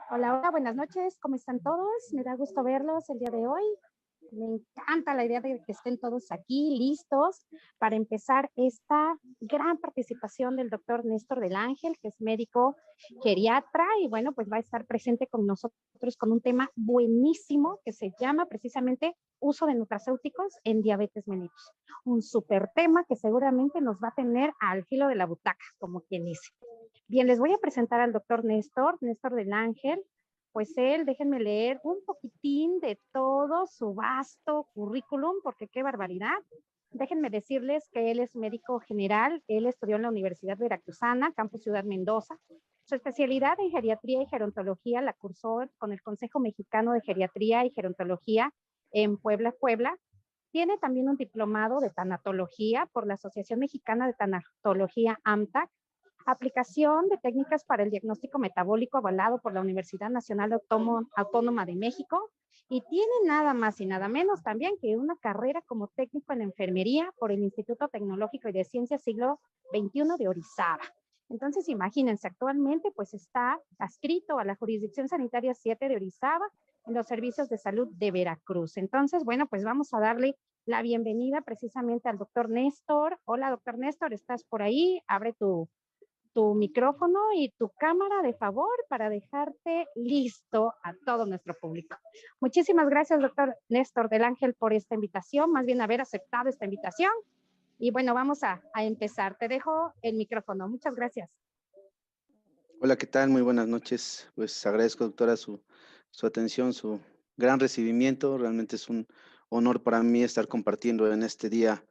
Hola, hola, buenas noches, ¿cómo están todos? Me da gusto verlos el día de hoy. Me encanta la idea de que estén todos aquí listos para empezar esta gran participación del doctor Néstor del Ángel, que es médico geriatra y bueno, pues va a estar presente con nosotros con un tema buenísimo que se llama precisamente uso de nutracéuticos en diabetes mellitus. Un súper tema que seguramente nos va a tener al filo de la butaca, como quien dice. Bien, les voy a presentar al doctor Néstor del Ángel. Pues él, déjenme leer un poquitín de todo su vasto currículum, porque qué barbaridad. Déjenme decirles que él es médico general, él estudió en la Universidad Veracruzana, Campus Ciudad Mendoza. Su especialidad en geriatría y gerontología la cursó con el Consejo Mexicano de Geriatría y Gerontología en Puebla, Puebla. Tiene también un diplomado de tanatología por la Asociación Mexicana de Tanatología AMTAC, aplicación de técnicas para el diagnóstico metabólico avalado por la Universidad Nacional Autónoma de México y tiene nada más y nada menos también que una carrera como técnico en enfermería por el Instituto Tecnológico y de Ciencias Siglo XXI de Orizaba. Entonces, imagínense, actualmente pues está adscrito a la Jurisdicción Sanitaria 7 de Orizaba en los servicios de salud de Veracruz. Entonces, bueno, pues vamos a darle la bienvenida precisamente al doctor Néstor. Hola, doctor Néstor, ¿estás por ahí? Abre tu micrófono y tu cámara de favor para dejarte listo a todo nuestro público. Muchísimas gracias, doctor Néstor del Ángel, por esta invitación, más bien haber aceptado esta invitación. Y bueno, vamos a empezar. Te dejo el micrófono. Muchas gracias. Hola, ¿qué tal? Muy buenas noches. Pues agradezco, doctora, su atención, su gran recibimiento. Realmente es un honor para mí estar compartiendo en este día,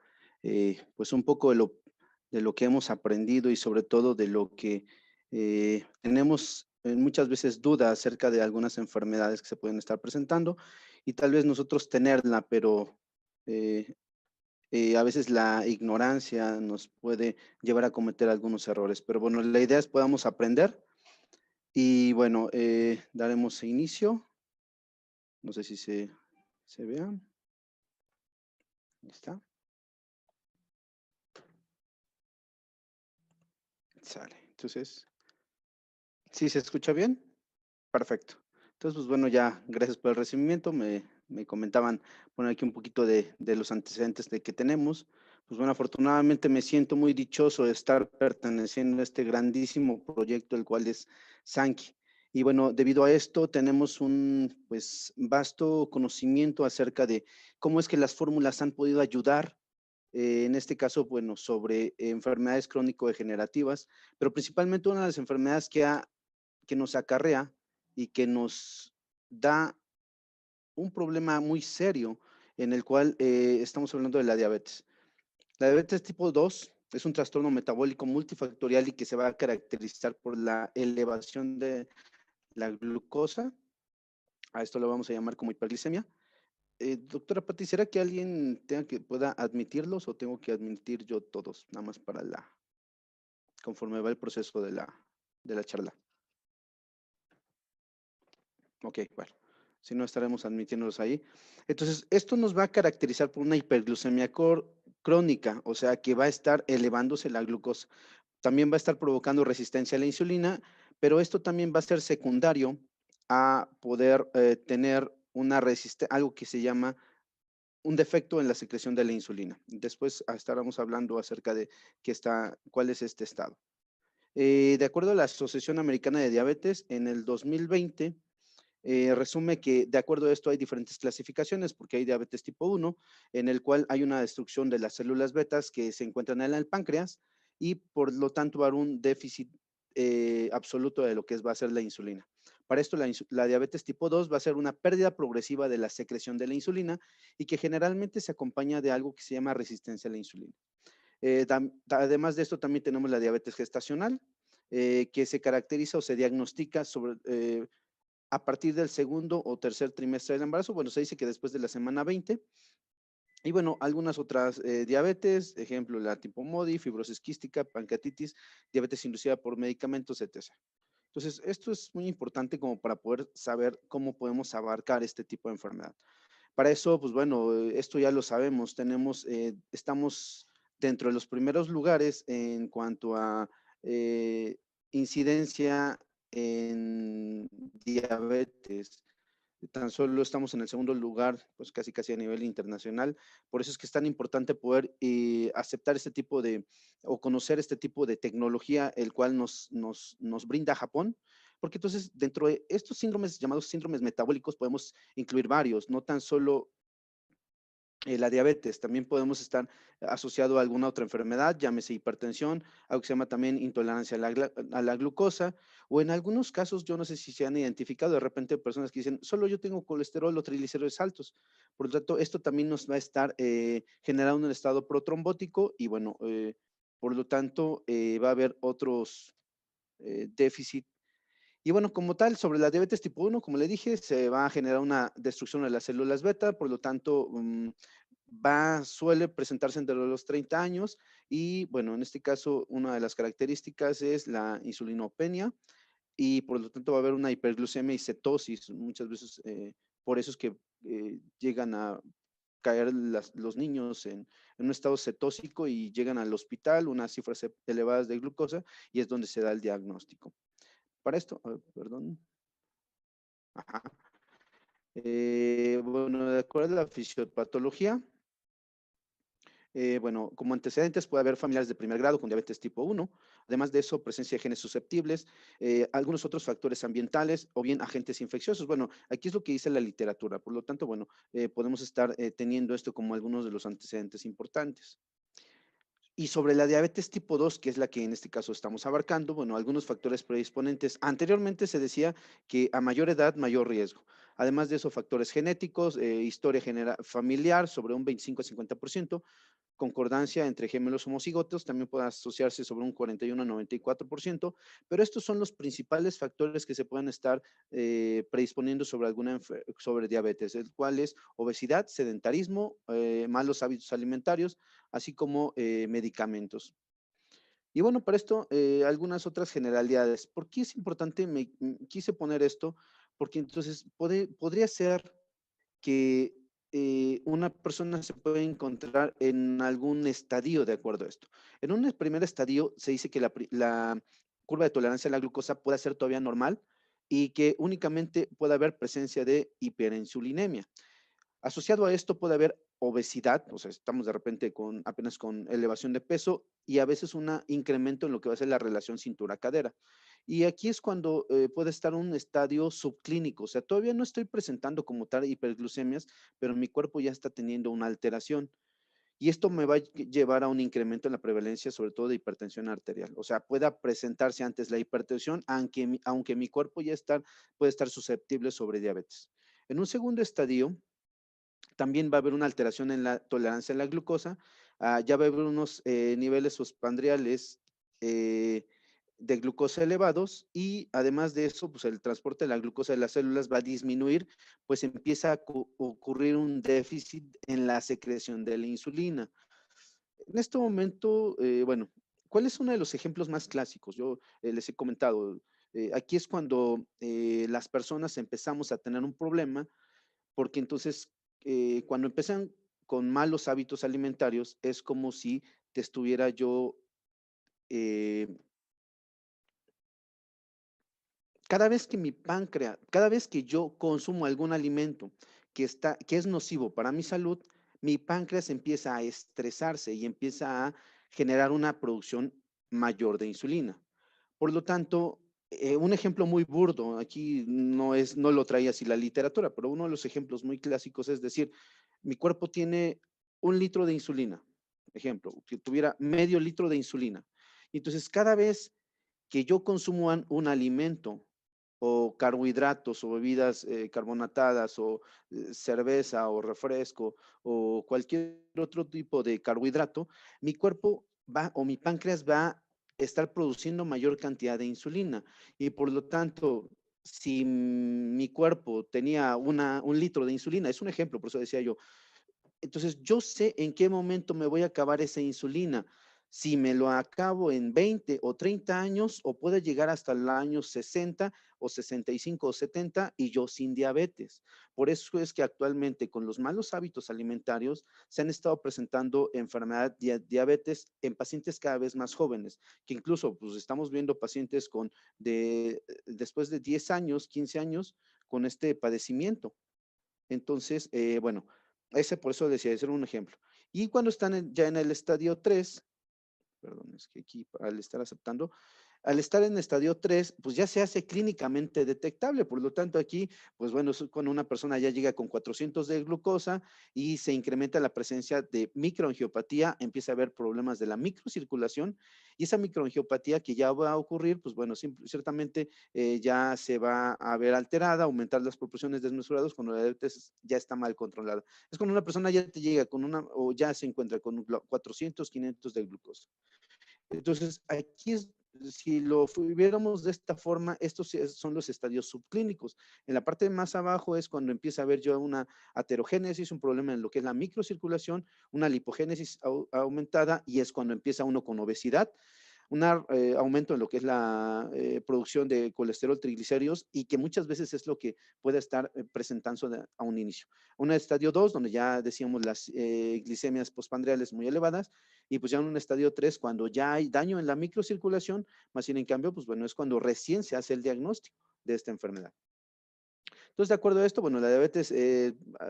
pues un poco de lo que hemos aprendido y sobre todo de lo que tenemos muchas veces dudas acerca de algunas enfermedades que se pueden estar presentando y tal vez nosotros tenerla, pero eh, a veces la ignorancia nos puede llevar a cometer algunos errores. Pero bueno, la idea es podamos aprender y bueno, daremos inicio. No sé si se vea. Ahí está. Sale. Entonces, ¿sí se escucha bien? Perfecto. Entonces, pues bueno, ya gracias por el recibimiento. Me comentaban poner aquí un poquito de los antecedentes de que tenemos. Pues bueno, afortunadamente me siento muy dichoso de estar perteneciendo a este grandísimo proyecto, el cual es Sankey. Y bueno, debido a esto tenemos un pues vasto conocimiento acerca de cómo es que las fórmulas han podido ayudar, en este caso, bueno, sobre enfermedades crónico-degenerativas, pero principalmente una de las enfermedades que nos acarrea y que nos da un problema muy serio en el cual estamos hablando de la diabetes. La diabetes tipo 2 es un trastorno metabólico multifactorial y que se va a caracterizar por la elevación de la glucosa. A esto lo vamos a llamar como hiperglicemia. Doctora Pati, ¿será que alguien pueda admitirlos o tengo que admitir yo todos, nada más para conforme va el proceso de la charla? Ok, bueno, si no estaremos admitiéndolos ahí. Entonces, esto nos va a caracterizar por una hiperglucemia crónica, o sea, que va a estar elevándose la glucosa. También va a estar provocando resistencia a la insulina, pero esto también va a ser secundario a poder tener algo que se llama un defecto en la secreción de la insulina. Después estaremos hablando acerca de cuál es este estado. De acuerdo a la Asociación Americana de Diabetes, en el 2020, resume que de acuerdo a esto hay diferentes clasificaciones, porque hay diabetes tipo 1, en el cual hay una destrucción de las células betas que se encuentran en el páncreas y por lo tanto va a haber un déficit absoluto de lo que va a ser la insulina. Para esto la diabetes tipo 2 va a ser una pérdida progresiva de la secreción de la insulina y que generalmente se acompaña de algo que se llama resistencia a la insulina. Además de esto también tenemos la diabetes gestacional, que se caracteriza o se diagnostica a partir del segundo o tercer trimestre del embarazo. Bueno, se dice que después de la semana 20. Y bueno, algunas otras diabetes, ejemplo, la tipo MODY, fibrosis quística, pancreatitis, diabetes inducida por medicamentos, etc. Entonces, esto es muy importante como para poder saber cómo podemos abarcar este tipo de enfermedad. Para eso, pues bueno, esto ya lo sabemos, estamos dentro de los primeros lugares en cuanto a incidencia en diabetes. Tan solo estamos en el segundo lugar, pues casi casi a nivel internacional. Por eso es que es tan importante poder aceptar este tipo de, o conocer este tipo de tecnología, el cual nos brinda Japón, porque entonces dentro de estos síndromes llamados síndromes metabólicos podemos incluir varios, no tan solo la diabetes, también podemos estar asociado a alguna otra enfermedad, llámese hipertensión, algo que se llama también intolerancia a la glucosa, o en algunos casos, yo no sé si se han identificado de repente personas que dicen, solo yo tengo colesterol o triglicéridos altos. Por lo tanto, esto también nos va a estar generando un estado protrombótico y bueno, por lo tanto, va a haber otros déficit. Y bueno, como tal, sobre la diabetes tipo 1, como le dije, se va a generar una destrucción de las células beta, por lo tanto, suele presentarse entre los 30 años y bueno, en este caso, una de las características es la insulinopenia y por lo tanto va a haber una hiperglucemia y cetosis. Muchas veces, por eso es que llegan a caer los niños en un estado cetósico y llegan al hospital, unas cifras elevadas de glucosa y es donde se da el diagnóstico. Para esto, perdón. Ajá. Bueno, de acuerdo a la fisiopatología, bueno, como antecedentes puede haber familiares de primer grado con diabetes tipo 1. Además de eso, presencia de genes susceptibles, algunos otros factores ambientales o bien agentes infecciosos. Bueno, aquí es lo que dice la literatura. Por lo tanto, bueno, podemos estar teniendo esto como algunos de los antecedentes importantes. Y sobre la diabetes tipo 2, que es la que en este caso estamos abarcando, bueno, algunos factores predisponentes. Anteriormente se decía que a mayor edad, mayor riesgo. Además de eso, factores genéticos, historia familiar sobre un 25 a 50%, concordancia entre gemelos homocigotos, también puede asociarse sobre un 41 a 94%, pero estos son los principales factores que se pueden estar predisponiendo sobre sobre diabetes, el cual es obesidad, sedentarismo, malos hábitos alimentarios, así como medicamentos. Y bueno, para esto, algunas otras generalidades. ¿Por qué es importante? Quise poner esto, porque entonces podría ser que una persona se puede encontrar en algún estadio de acuerdo a esto. En un primer estadio se dice que la curva de tolerancia a la glucosa puede ser todavía normal y que únicamente puede haber presencia de hiperinsulinemia. Asociado a esto puede haber obesidad, o sea, estamos de repente apenas con elevación de peso y a veces un incremento en lo que va a ser la relación cintura-cadera. Y aquí es cuando puede estar un estadio subclínico, o sea, todavía no estoy presentando como tal hiperglucemias, pero mi cuerpo ya está teniendo una alteración. Y esto me va a llevar a un incremento en la prevalencia, sobre todo de hipertensión arterial. O sea, pueda presentarse antes la hipertensión, aunque mi cuerpo puede estar susceptible sobre diabetes. En un segundo estadio, también va a haber una alteración en la tolerancia a la glucosa, ya va a haber unos niveles postprandiales de glucosa elevados y además de eso, pues el transporte de la glucosa de las células va a disminuir, pues empieza a ocurrir un déficit en la secreción de la insulina. En este momento, bueno, ¿cuál es uno de los ejemplos más clásicos? Yo les he comentado, aquí es cuando las personas empezamos a tener un problema porque entonces cuando empiezan con malos hábitos alimentarios es como si te estuviera yo, eh, cada vez que yo consumo algún alimento que es nocivo para mi salud, mi páncreas empieza a estresarse y empieza a generar una producción mayor de insulina. Por lo tanto, un ejemplo muy burdo, aquí no lo traía así la literatura, pero uno de los ejemplos muy clásicos es decir, mi cuerpo tiene 1 litro de insulina, ejemplo, que tuviera medio litro de insulina. Y entonces, cada vez que yo consumo un alimento o carbohidratos o bebidas carbonatadas o cerveza o refresco o cualquier otro tipo de carbohidrato, mi cuerpo va o mi páncreas va a estar produciendo mayor cantidad de insulina y por lo tanto, si mi cuerpo tenía 1 litro de insulina, es un ejemplo, por eso decía yo, entonces yo sé en qué momento me voy a acabar esa insulina. si me lo acabo en 20 o 30 años o puede llegar hasta el año 60 o 65 o 70 y yo sin diabetes. Por eso es que actualmente con los malos hábitos alimentarios se han estado presentando enfermedad de diabetes en pacientes cada vez más jóvenes, que incluso pues estamos viendo pacientes después de 10 años, 15 años con este padecimiento. Entonces, bueno, ese por eso decía, ese era un ejemplo. Y cuando están ya en el estadio 3, perdón, es que aquí al estar aceptando, al estar en estadio 3, pues ya se hace clínicamente detectable. Por lo tanto, aquí, pues bueno, es cuando una persona ya llega con 400 de glucosa y se incrementa la presencia de microangiopatía, empieza a haber problemas de la microcirculación y esa microangiopatía que ya va a ocurrir, pues bueno, ciertamente ya se va a ver alterada, aumentar las proporciones desmesuradas cuando la diabetes ya está mal controlada. Es cuando una persona ya te llega con o ya se encuentra con 400, 500 de glucosa. Entonces, aquí si lo viéramos de esta forma, estos son los estadios subclínicos. En la parte más abajo es cuando empieza a haber yo una aterogénesis, un problema en lo que es la microcirculación, una lipogénesis aumentada y es cuando empieza uno con obesidad, un aumento en lo que es la producción de colesterol, triglicéridos y que muchas veces es lo que puede estar presentando a un inicio. Un estadio 2, donde ya decíamos las glicemias postprandiales muy elevadas, y pues ya en un estadio 3, cuando ya hay daño en la microcirculación, más bien en cambio, pues bueno, es cuando recién se hace el diagnóstico de esta enfermedad. Entonces, de acuerdo a esto, bueno, la diabetes,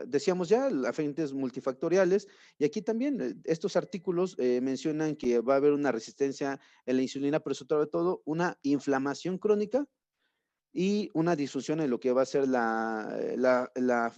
decíamos ya, agentes multifactoriales, y aquí también estos artículos mencionan que va a haber una resistencia en la insulina, pero sobre todo una inflamación crónica y una disfunción en lo que va a ser la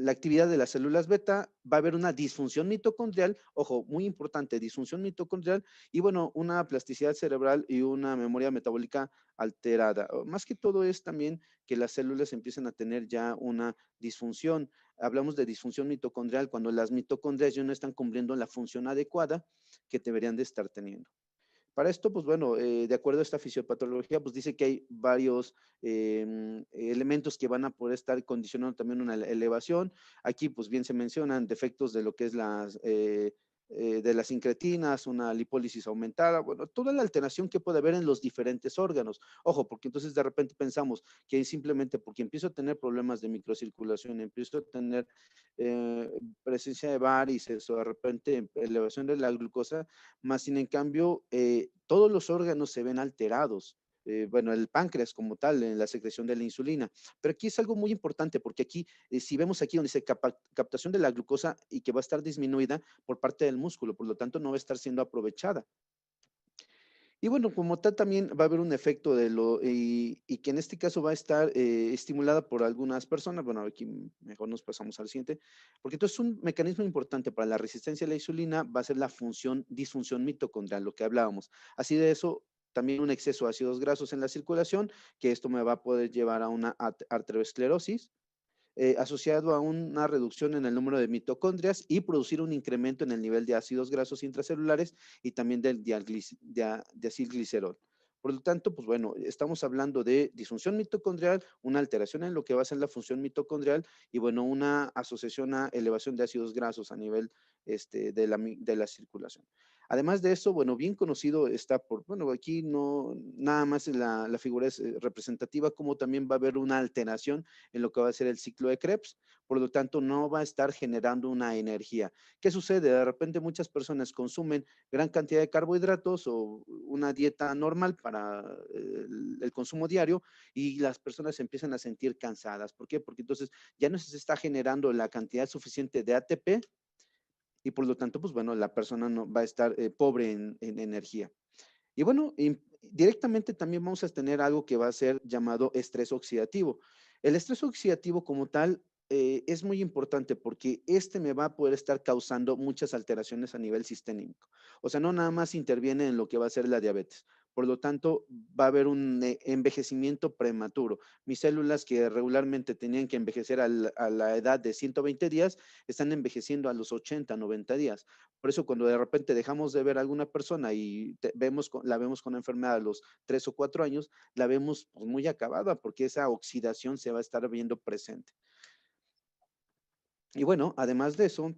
actividad de las células beta, va a haber una disfunción mitocondrial, ojo, muy importante, disfunción mitocondrial, y bueno, una plasticidad cerebral y una memoria metabólica alterada. Más que todo es también que las células empiezan a tener ya una disfunción. Hablamos de disfunción mitocondrial cuando las mitocondrias ya no están cumpliendo la función adecuada que deberían de estar teniendo. Para esto, pues bueno, de acuerdo a esta fisiopatología, pues dice que hay varios elementos que van a poder estar condicionando también una elevación. Aquí, pues bien se mencionan defectos de lo que es de las incretinas, una lipólisis aumentada, bueno, toda la alteración que puede haber en los diferentes órganos. Ojo, porque entonces de repente pensamos que simplemente porque empiezo a tener problemas de microcirculación, empiezo a tener eh, presencia de varices o de repente elevación de la glucosa, más sin en cambio, todos los órganos se ven alterados. Bueno, el páncreas como tal, en la secreción de la insulina. Pero aquí es algo muy importante porque aquí, si vemos aquí donde dice captación de la glucosa y que va a estar disminuida por parte del músculo, por lo tanto no va a estar siendo aprovechada. Y bueno, como tal también va a haber un efecto y que en este caso va a estar estimulada por algunas personas. Bueno, aquí mejor nos pasamos al siguiente, porque entonces un mecanismo importante para la resistencia a la insulina va a ser la disfunción mitocondrial, lo que hablábamos. Así de eso, también un exceso de ácidos grasos en la circulación, que esto me va a poder llevar a una arteriosclerosis, asociado a una reducción en el número de mitocondrias y producir un incremento en el nivel de ácidos grasos intracelulares y también del diacilglicerol. Por lo tanto, pues bueno, estamos hablando de disfunción mitocondrial, una alteración en lo que va a ser la función mitocondrial y bueno, una asociación a elevación de ácidos grasos a nivel de la circulación. Además de eso, bueno, bien conocido está bueno, aquí no, nada más la figura es representativa, como también va a haber una alteración en lo que va a ser el ciclo de Krebs, por lo tanto no va a estar generando una energía. ¿Qué sucede? De repente muchas personas consumen gran cantidad de carbohidratos o una dieta normal para el consumo diario y las personas se empiezan a sentir cansadas. ¿Por qué? Porque entonces ya no se está generando la cantidad suficiente de ATP y por lo tanto, pues bueno, la persona no va a estar pobre en energía. Y bueno, directamente también vamos a tener algo que va a ser llamado estrés oxidativo. El estrés oxidativo como tal es muy importante porque este me va a poder estar causando muchas alteraciones a nivel sistémico. O sea, no nada más interviene en lo que va a ser la diabetes. Por lo tanto, va a haber un envejecimiento prematuro. Mis células que regularmente tenían que envejecer a la edad de 120 días, están envejeciendo a los 80, 90 días. Por eso cuando de repente dejamos de ver a alguna persona y la vemos con enfermedad a los 3 o 4 años, la vemos pues, muy acabada porque esa oxidación se va a estar viendo presente. Y bueno, además de eso,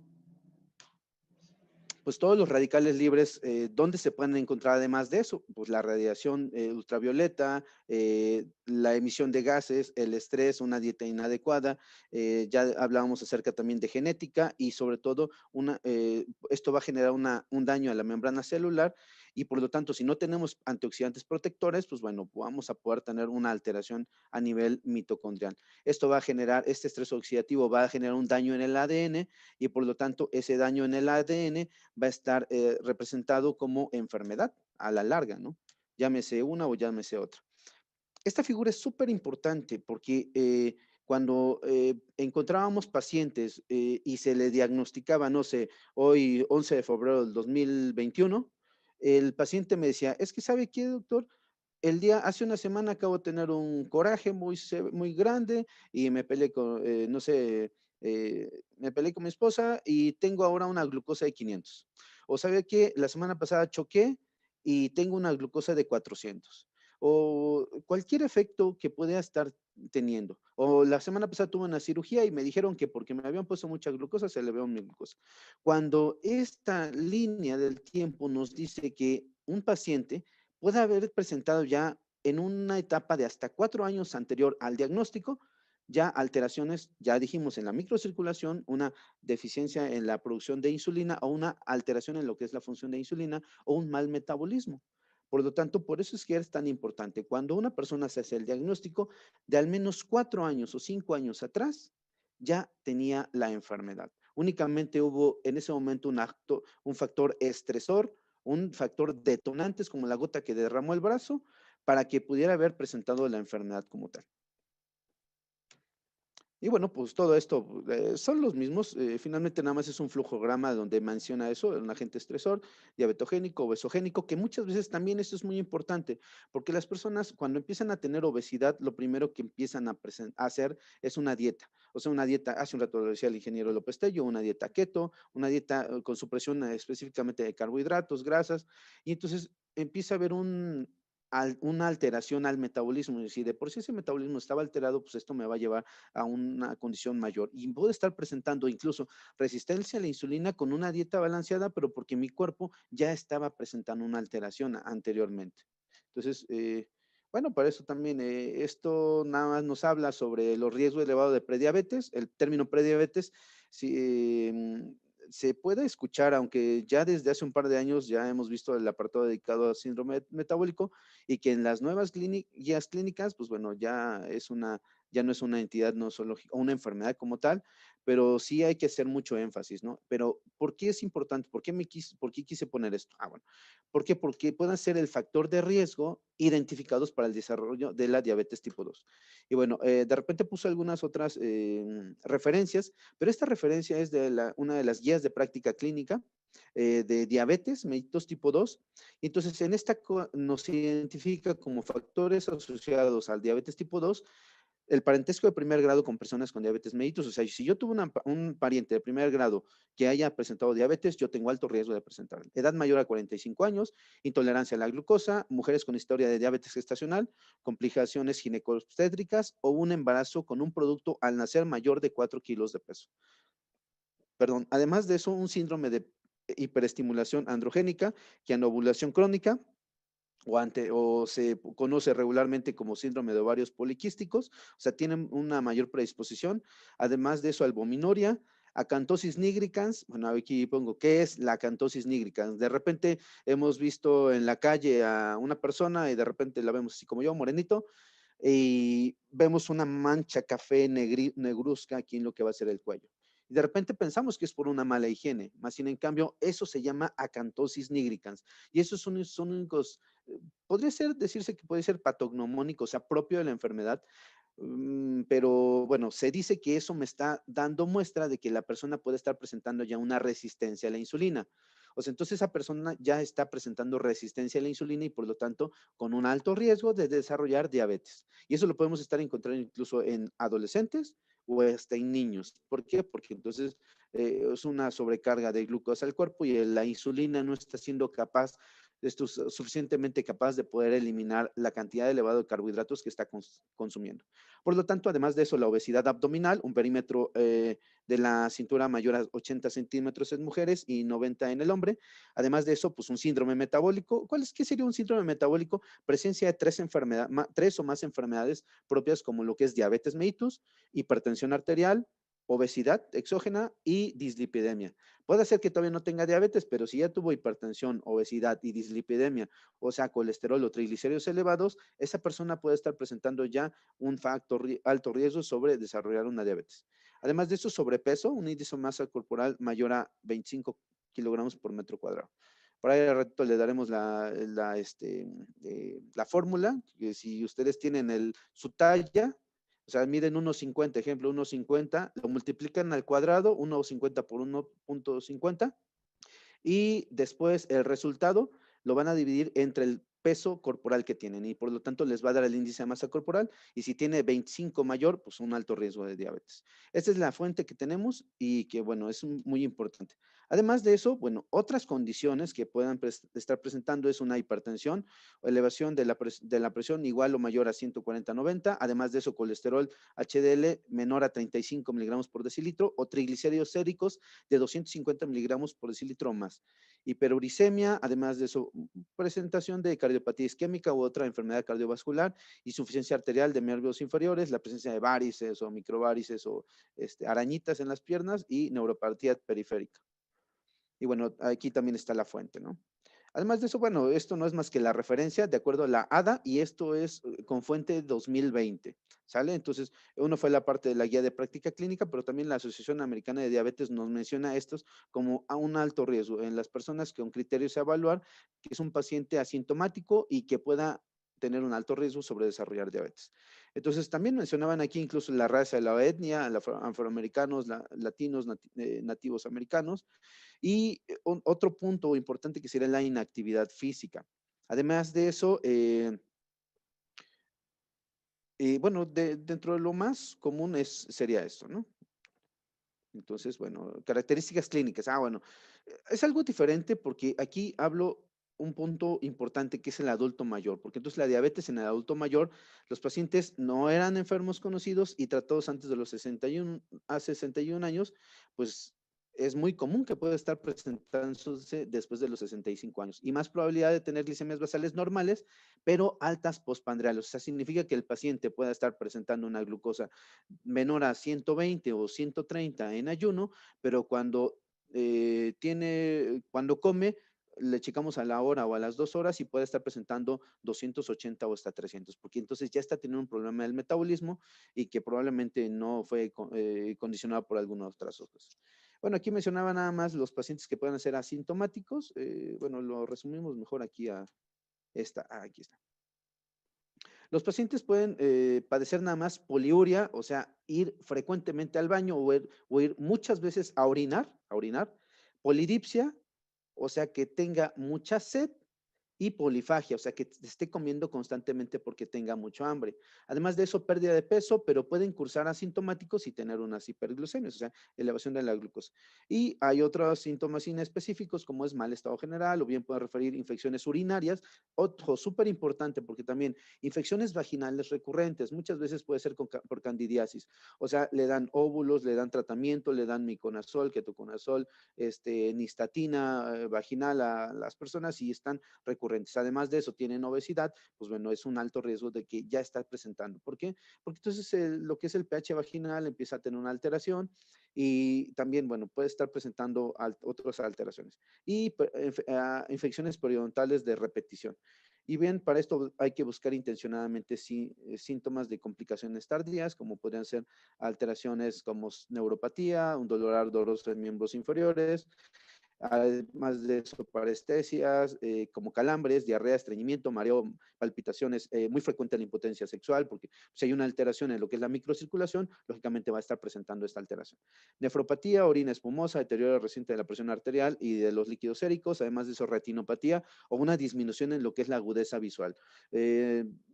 pues todos los radicales libres, ¿dónde se pueden encontrar además de eso? Pues la radiación ultravioleta, la emisión de gases, el estrés, una dieta inadecuada, ya hablábamos acerca también de genética y sobre todo esto va a generar un daño a la membrana celular y por lo tanto, si no tenemos antioxidantes protectores, pues bueno, vamos a poder tener una alteración a nivel mitocondrial. Esto va a generar, este estrés oxidativo va a generar un daño en el ADN y por lo tanto ese daño en el ADN va a estar representado como enfermedad a la larga, ¿no? Llámese una o llámese otra. Esta figura es súper importante porque cuando encontrábamos pacientes y se le diagnosticaba, no sé, hoy 11 de febrero del 2021, el paciente me decía, es que ¿sabe qué, doctor? Hace una semana acabo de tener un coraje muy grande y me peleé con, no sé, me peleé con mi esposa y tengo ahora una glucosa de 500. O sabe que la semana pasada choqué y tengo una glucosa de 400. O cualquier efecto que pueda estar teniendo. O la semana pasada tuve una cirugía y me dijeron que porque me habían puesto mucha glucosa se le veo mi glucosa. Cuando esta línea del tiempo nos dice que un paciente puede haber presentado ya en una etapa de hasta 4 años anterior al diagnóstico, ya alteraciones, ya dijimos, en la microcirculación, una deficiencia en la producción de insulina o una alteración en lo que es la función de insulina o un mal metabolismo. Por lo tanto, por eso es que es tan importante. Cuando una persona se hace el diagnóstico, de al menos 4 años o 5 años atrás, ya tenía la enfermedad. Únicamente hubo en ese momento un factor estresor, un factor detonante, como la gota que derramó el brazo, para que pudiera haber presentado la enfermedad como tal. Y bueno, pues todo esto son los mismos. Finalmente nada más es un flujograma donde menciona eso, un agente estresor, diabetogénico, obesogénico, que muchas veces también esto es muy importante, porque las personas cuando empiezan a tener obesidad, lo primero que empiezan a hacer es una dieta. O sea, una dieta, hace un rato lo decía el ingeniero López Tello, una dieta keto, una dieta con supresión específicamente de carbohidratos, grasas, y entonces empieza a haber una alteración al metabolismo. Y si de por sí ese metabolismo estaba alterado, pues esto me va a llevar a una condición mayor. Y puede estar presentando incluso resistencia a la insulina con una dieta balanceada, pero porque mi cuerpo ya estaba presentando una alteración anteriormente. Entonces, bueno, para eso también esto nada más nos habla sobre los riesgos elevados de prediabetes. El término prediabetes se puede escuchar, aunque ya desde hace un par de años ya hemos visto el apartado dedicado al síndrome metabólico y que en las nuevas guías clínicas, pues bueno, ya no es una entidad nosológica o una enfermedad como tal, pero sí hay que hacer mucho énfasis, ¿no? Pero ¿por qué es importante? ¿Por qué quise poner esto? Ah, bueno, ¿por qué? Porque pueden ser el factor de riesgo identificados para el desarrollo de la diabetes tipo 2. Y bueno, de repente puse algunas otras referencias, pero esta referencia es de una de las guías de práctica clínica de diabetes mellitus tipo 2. Y entonces en esta nos identifica como factores asociados al diabetes tipo 2 el parentesco de primer grado con personas con diabetes mellitus. O sea, si yo tuve un pariente de primer grado que haya presentado diabetes, yo tengo alto riesgo de presentar. Edad mayor a 45 años, intolerancia a la glucosa, mujeres con historia de diabetes gestacional, complicaciones ginecobstétricas o un embarazo con un producto al nacer mayor de 4 kilos de peso. Perdón, además de eso, un síndrome de hiperestimulación androgénica, que anovulación crónica, o se conoce regularmente como síndrome de ovarios poliquísticos, o sea, tienen una mayor predisposición. Además de eso, albuminoria, acantosis nigricans. Bueno, aquí pongo, ¿qué es la acantosis nigricans? De repente hemos visto en la calle a una persona y de repente la vemos así como yo, morenito, y vemos una mancha café negruzca aquí en lo que va a ser el cuello. Y de repente pensamos que es por una mala higiene, más sin en cambio, eso se llama acantosis nigricans. Y esos son únicos, decirse que puede ser patognomónico, o sea, propio de la enfermedad, pero bueno, se dice que eso me está dando muestra de que la persona puede estar presentando ya una resistencia a la insulina. O sea, entonces esa persona ya está presentando resistencia a la insulina y por lo tanto con un alto riesgo de desarrollar diabetes. Y eso lo podemos estar encontrando incluso en adolescentes o hasta en niños. ¿Por qué? Porque entonces es una sobrecarga de glucosa al cuerpo y la insulina no está siendo capaz suficientemente capaz de poder eliminar la cantidad elevada de carbohidratos que está consumiendo. Por lo tanto, además de eso, la obesidad abdominal, un perímetro de la cintura mayor a 80 centímetros en mujeres y 90 en el hombre. Además de eso, pues un síndrome metabólico. ¿Qué sería un síndrome metabólico? Presencia de tres o más enfermedades propias como lo que es diabetes mellitus, hipertensión arterial, obesidad exógena y dislipidemia. Puede ser que todavía no tenga diabetes, pero si ya tuvo hipertensión, obesidad y dislipidemia, o sea, colesterol o triglicéridos elevados, esa persona puede estar presentando ya un factor alto riesgo sobre desarrollar una diabetes. Además de eso, sobrepeso, un índice de masa corporal mayor a 25 kilogramos por metro cuadrado. Por ahí al rato le daremos la fórmula, que si ustedes tienen su talla, o sea, miden 1.50, ejemplo, 1.50, lo multiplican al cuadrado, 1.50 por 1.50, y después el resultado lo van a dividir entre el peso corporal que tienen y por lo tanto les va a dar el índice de masa corporal y si tiene 25 mayor, pues un alto riesgo de diabetes. Esta es la fuente que tenemos y que bueno, es muy importante. Además de eso, bueno, otras condiciones que puedan estar presentando es una hipertensión o elevación de la presión igual o mayor a 140/90, además de eso colesterol HDL menor a 35 miligramos por decilitro o triglicéridos séricos de 250 miligramos por decilitro o más. Hiperuricemia, además de eso, presentación de cardiopatía isquémica u otra enfermedad cardiovascular, insuficiencia arterial de nervios inferiores, la presencia de varices o microvarices o arañitas en las piernas y neuropatía periférica. Y bueno, aquí también está la fuente, ¿no? Además de eso, bueno, esto no es más que la referencia de acuerdo a la ADA y esto es con fuente 2020, ¿sale? Entonces, uno fue la parte de la guía de práctica clínica, pero también la Asociación Americana de Diabetes nos menciona estos como a un alto riesgo en las personas que un criterio es evaluar que es un paciente asintomático y que pueda tener un alto riesgo sobre desarrollar diabetes. Entonces, también mencionaban aquí incluso la raza, la etnia, afroamericanos, latinos, nativos americanos, y otro punto importante que sería la inactividad física. Además de eso, bueno, dentro de lo más común sería esto, ¿no? Entonces, bueno, características clínicas. Bueno, es algo diferente porque aquí hablo un punto importante que es el adulto mayor, porque entonces la diabetes en el adulto mayor, los pacientes no eran enfermos conocidos y tratados antes de los 61, a 61 años, pues es muy común que pueda estar presentándose después de los 65 años y más probabilidad de tener glicemias basales normales, pero altas postprandiales. O sea, significa que el paciente pueda estar presentando una glucosa menor a 120 o 130 en ayuno, pero cuando come, le checamos a la hora o a las 2 horas y puede estar presentando 280 o hasta 300, porque entonces ya está teniendo un problema del metabolismo y que probablemente no fue condicionado por algunas otras cosas. Bueno, aquí mencionaba nada más los pacientes que puedan ser asintomáticos. Bueno, lo resumimos mejor aquí aquí está. Los pacientes pueden padecer nada más poliuria, o sea, ir frecuentemente al baño o ir muchas veces a orinar, polidipsia, o sea, que tenga mucha sed y polifagia, o sea, que esté comiendo constantemente porque tenga mucho hambre. Además de eso, pérdida de peso, pero pueden cursar asintomáticos y tener unas hiperglucemias, o sea, elevación de la glucosa. Y hay otros síntomas inespecíficos como es mal estado general o bien puede referir infecciones urinarias. Otro súper importante porque también infecciones vaginales recurrentes, muchas veces puede ser por candidiasis, o sea, le dan óvulos, le dan tratamiento, le dan miconazol, ketoconazol, nistatina vaginal a las personas y están recurrentes. Además de eso, tienen obesidad, pues bueno, es un alto riesgo de que ya está presentando. ¿Por qué? Porque entonces lo que es el pH vaginal empieza a tener una alteración y también, bueno, puede estar presentando otras alteraciones. Y infecciones periodontales de repetición. Y bien, para esto hay que buscar intencionadamente síntomas de complicaciones tardías, como podrían ser alteraciones como neuropatía, un dolor ardoroso en miembros inferiores, además de eso, parestesias, como calambres, diarrea, estreñimiento, mareo, palpitaciones, muy frecuente la impotencia sexual, porque si hay una alteración en lo que es la microcirculación, lógicamente va a estar presentando esta alteración. Nefropatía, orina espumosa, deterioro reciente de la presión arterial y de los líquidos séricos, además de eso, retinopatía o una disminución en lo que es la agudeza visual.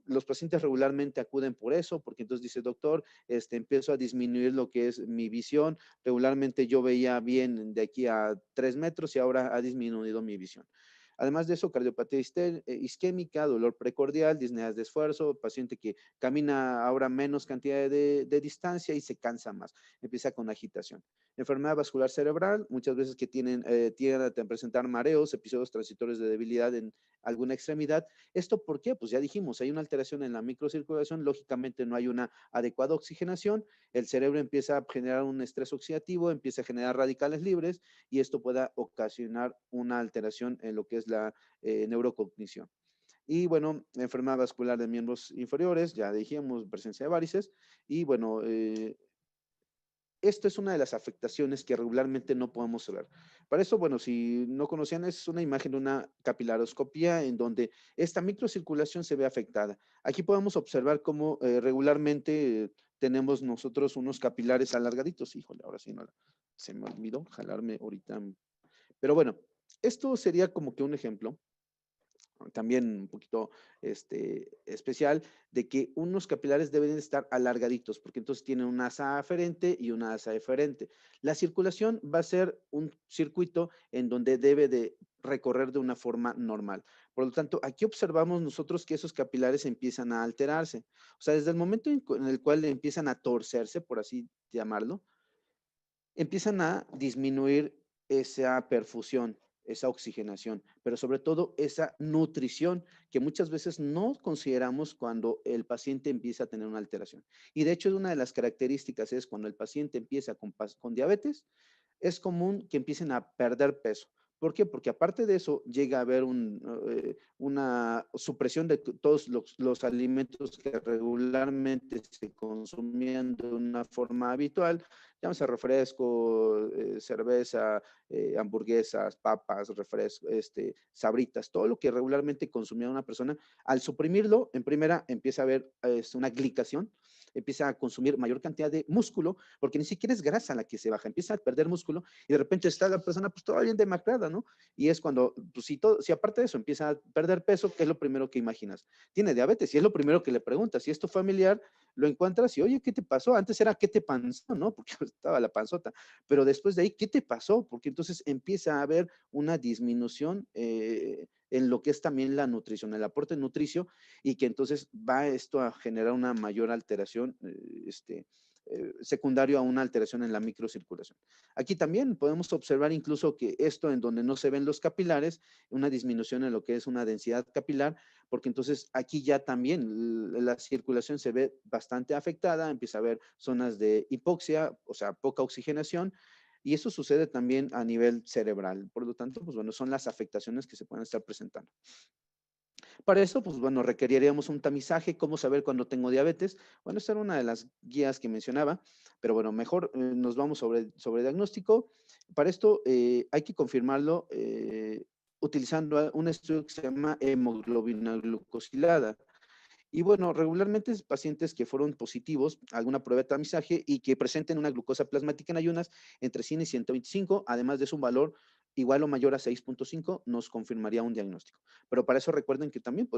Los pacientes regularmente acuden por eso, porque entonces dice, doctor, empiezo a disminuir lo que es mi visión, regularmente yo veía bien de aquí a 3 metros y ahora ha disminuido mi visión. Además de eso, cardiopatía isquémica, dolor precordial, disneas de esfuerzo, paciente que camina ahora menos cantidad de distancia y se cansa más, empieza con agitación. Enfermedad vascular cerebral, muchas veces que tienden a presentar mareos, episodios transitorios de debilidad en alguna extremidad. ¿Esto por qué? Pues ya dijimos, hay una alteración en la microcirculación, lógicamente no hay una adecuada oxigenación, el cerebro empieza a generar un estrés oxidativo, empieza a generar radicales libres y esto pueda ocasionar una alteración en lo que es la neurocognición. Y bueno, enfermedad vascular de miembros inferiores, ya dijimos, presencia de varices. Y bueno, esto es una de las afectaciones que regularmente no podemos ver. Para eso, bueno, si no conocían, es una imagen de una capilaroscopía en donde esta microcirculación se ve afectada. Aquí podemos observar cómo regularmente tenemos nosotros unos capilares alargaditos. Híjole, ahora sí no, se me olvidó jalarme ahorita. Pero bueno, esto sería como que un ejemplo también un poquito especial, de que unos capilares deben estar alargaditos, porque entonces tienen una asa aferente y una asa eferente. La circulación va a ser un circuito en donde debe de recorrer de una forma normal. Por lo tanto, aquí observamos nosotros que esos capilares empiezan a alterarse. O sea, desde el momento en el cual empiezan a torcerse, por así llamarlo, empiezan a disminuir esa perfusión, esa oxigenación, pero sobre todo esa nutrición que muchas veces no consideramos cuando el paciente empieza a tener una alteración. Y de hecho, una de las características es cuando el paciente empieza con diabetes, es común que empiecen a perder peso. ¿Por qué? Porque aparte de eso llega a haber una supresión de todos los alimentos que regularmente se consumían de una forma habitual, llámese refresco, cerveza, hamburguesas, papas, refresco, sabritas, todo lo que regularmente consumía una persona, al suprimirlo, en primera empieza a haber una glicación, empieza a consumir mayor cantidad de músculo, porque ni siquiera es grasa la que se baja, empieza a perder músculo y de repente está la persona pues todavía bien demacrada, ¿no? Y es cuando, pues si aparte de eso empieza a perder peso, ¿qué es lo primero que imaginas? Tiene diabetes y es lo primero que le preguntas. Si es tu familiar, lo encuentras y, oye, ¿qué te pasó? Antes era, ¿qué te pasó? ¿No? Porque estaba la panzota. Pero después de ahí, ¿qué te pasó? Porque entonces empieza a haber una disminución en lo que es también la nutrición, el aporte nutricio, y que entonces va esto a generar una mayor alteración, secundario a una alteración en la microcirculación. Aquí también podemos observar incluso que esto en donde no se ven los capilares, una disminución en lo que es una densidad capilar, porque entonces aquí ya también la circulación se ve bastante afectada, empieza a haber zonas de hipoxia, o sea, poca oxigenación, y eso sucede también a nivel cerebral. Por lo tanto, pues bueno, son las afectaciones que se pueden estar presentando. Para eso, pues bueno, requeriríamos un tamizaje, cómo saber cuándo tengo diabetes. Bueno, esta era una de las guías que mencionaba, pero bueno, mejor nos vamos sobre diagnóstico. Para esto hay que confirmarlo utilizando un estudio que se llama hemoglobina glucosilada. Y bueno, regularmente es pacientes que fueron positivos a alguna prueba de tamizaje y que presenten una glucosa plasmática en ayunas entre 100 y 125, además de su valor igual o mayor a 6.5, nos confirmaría un diagnóstico. Pero para eso recuerden que también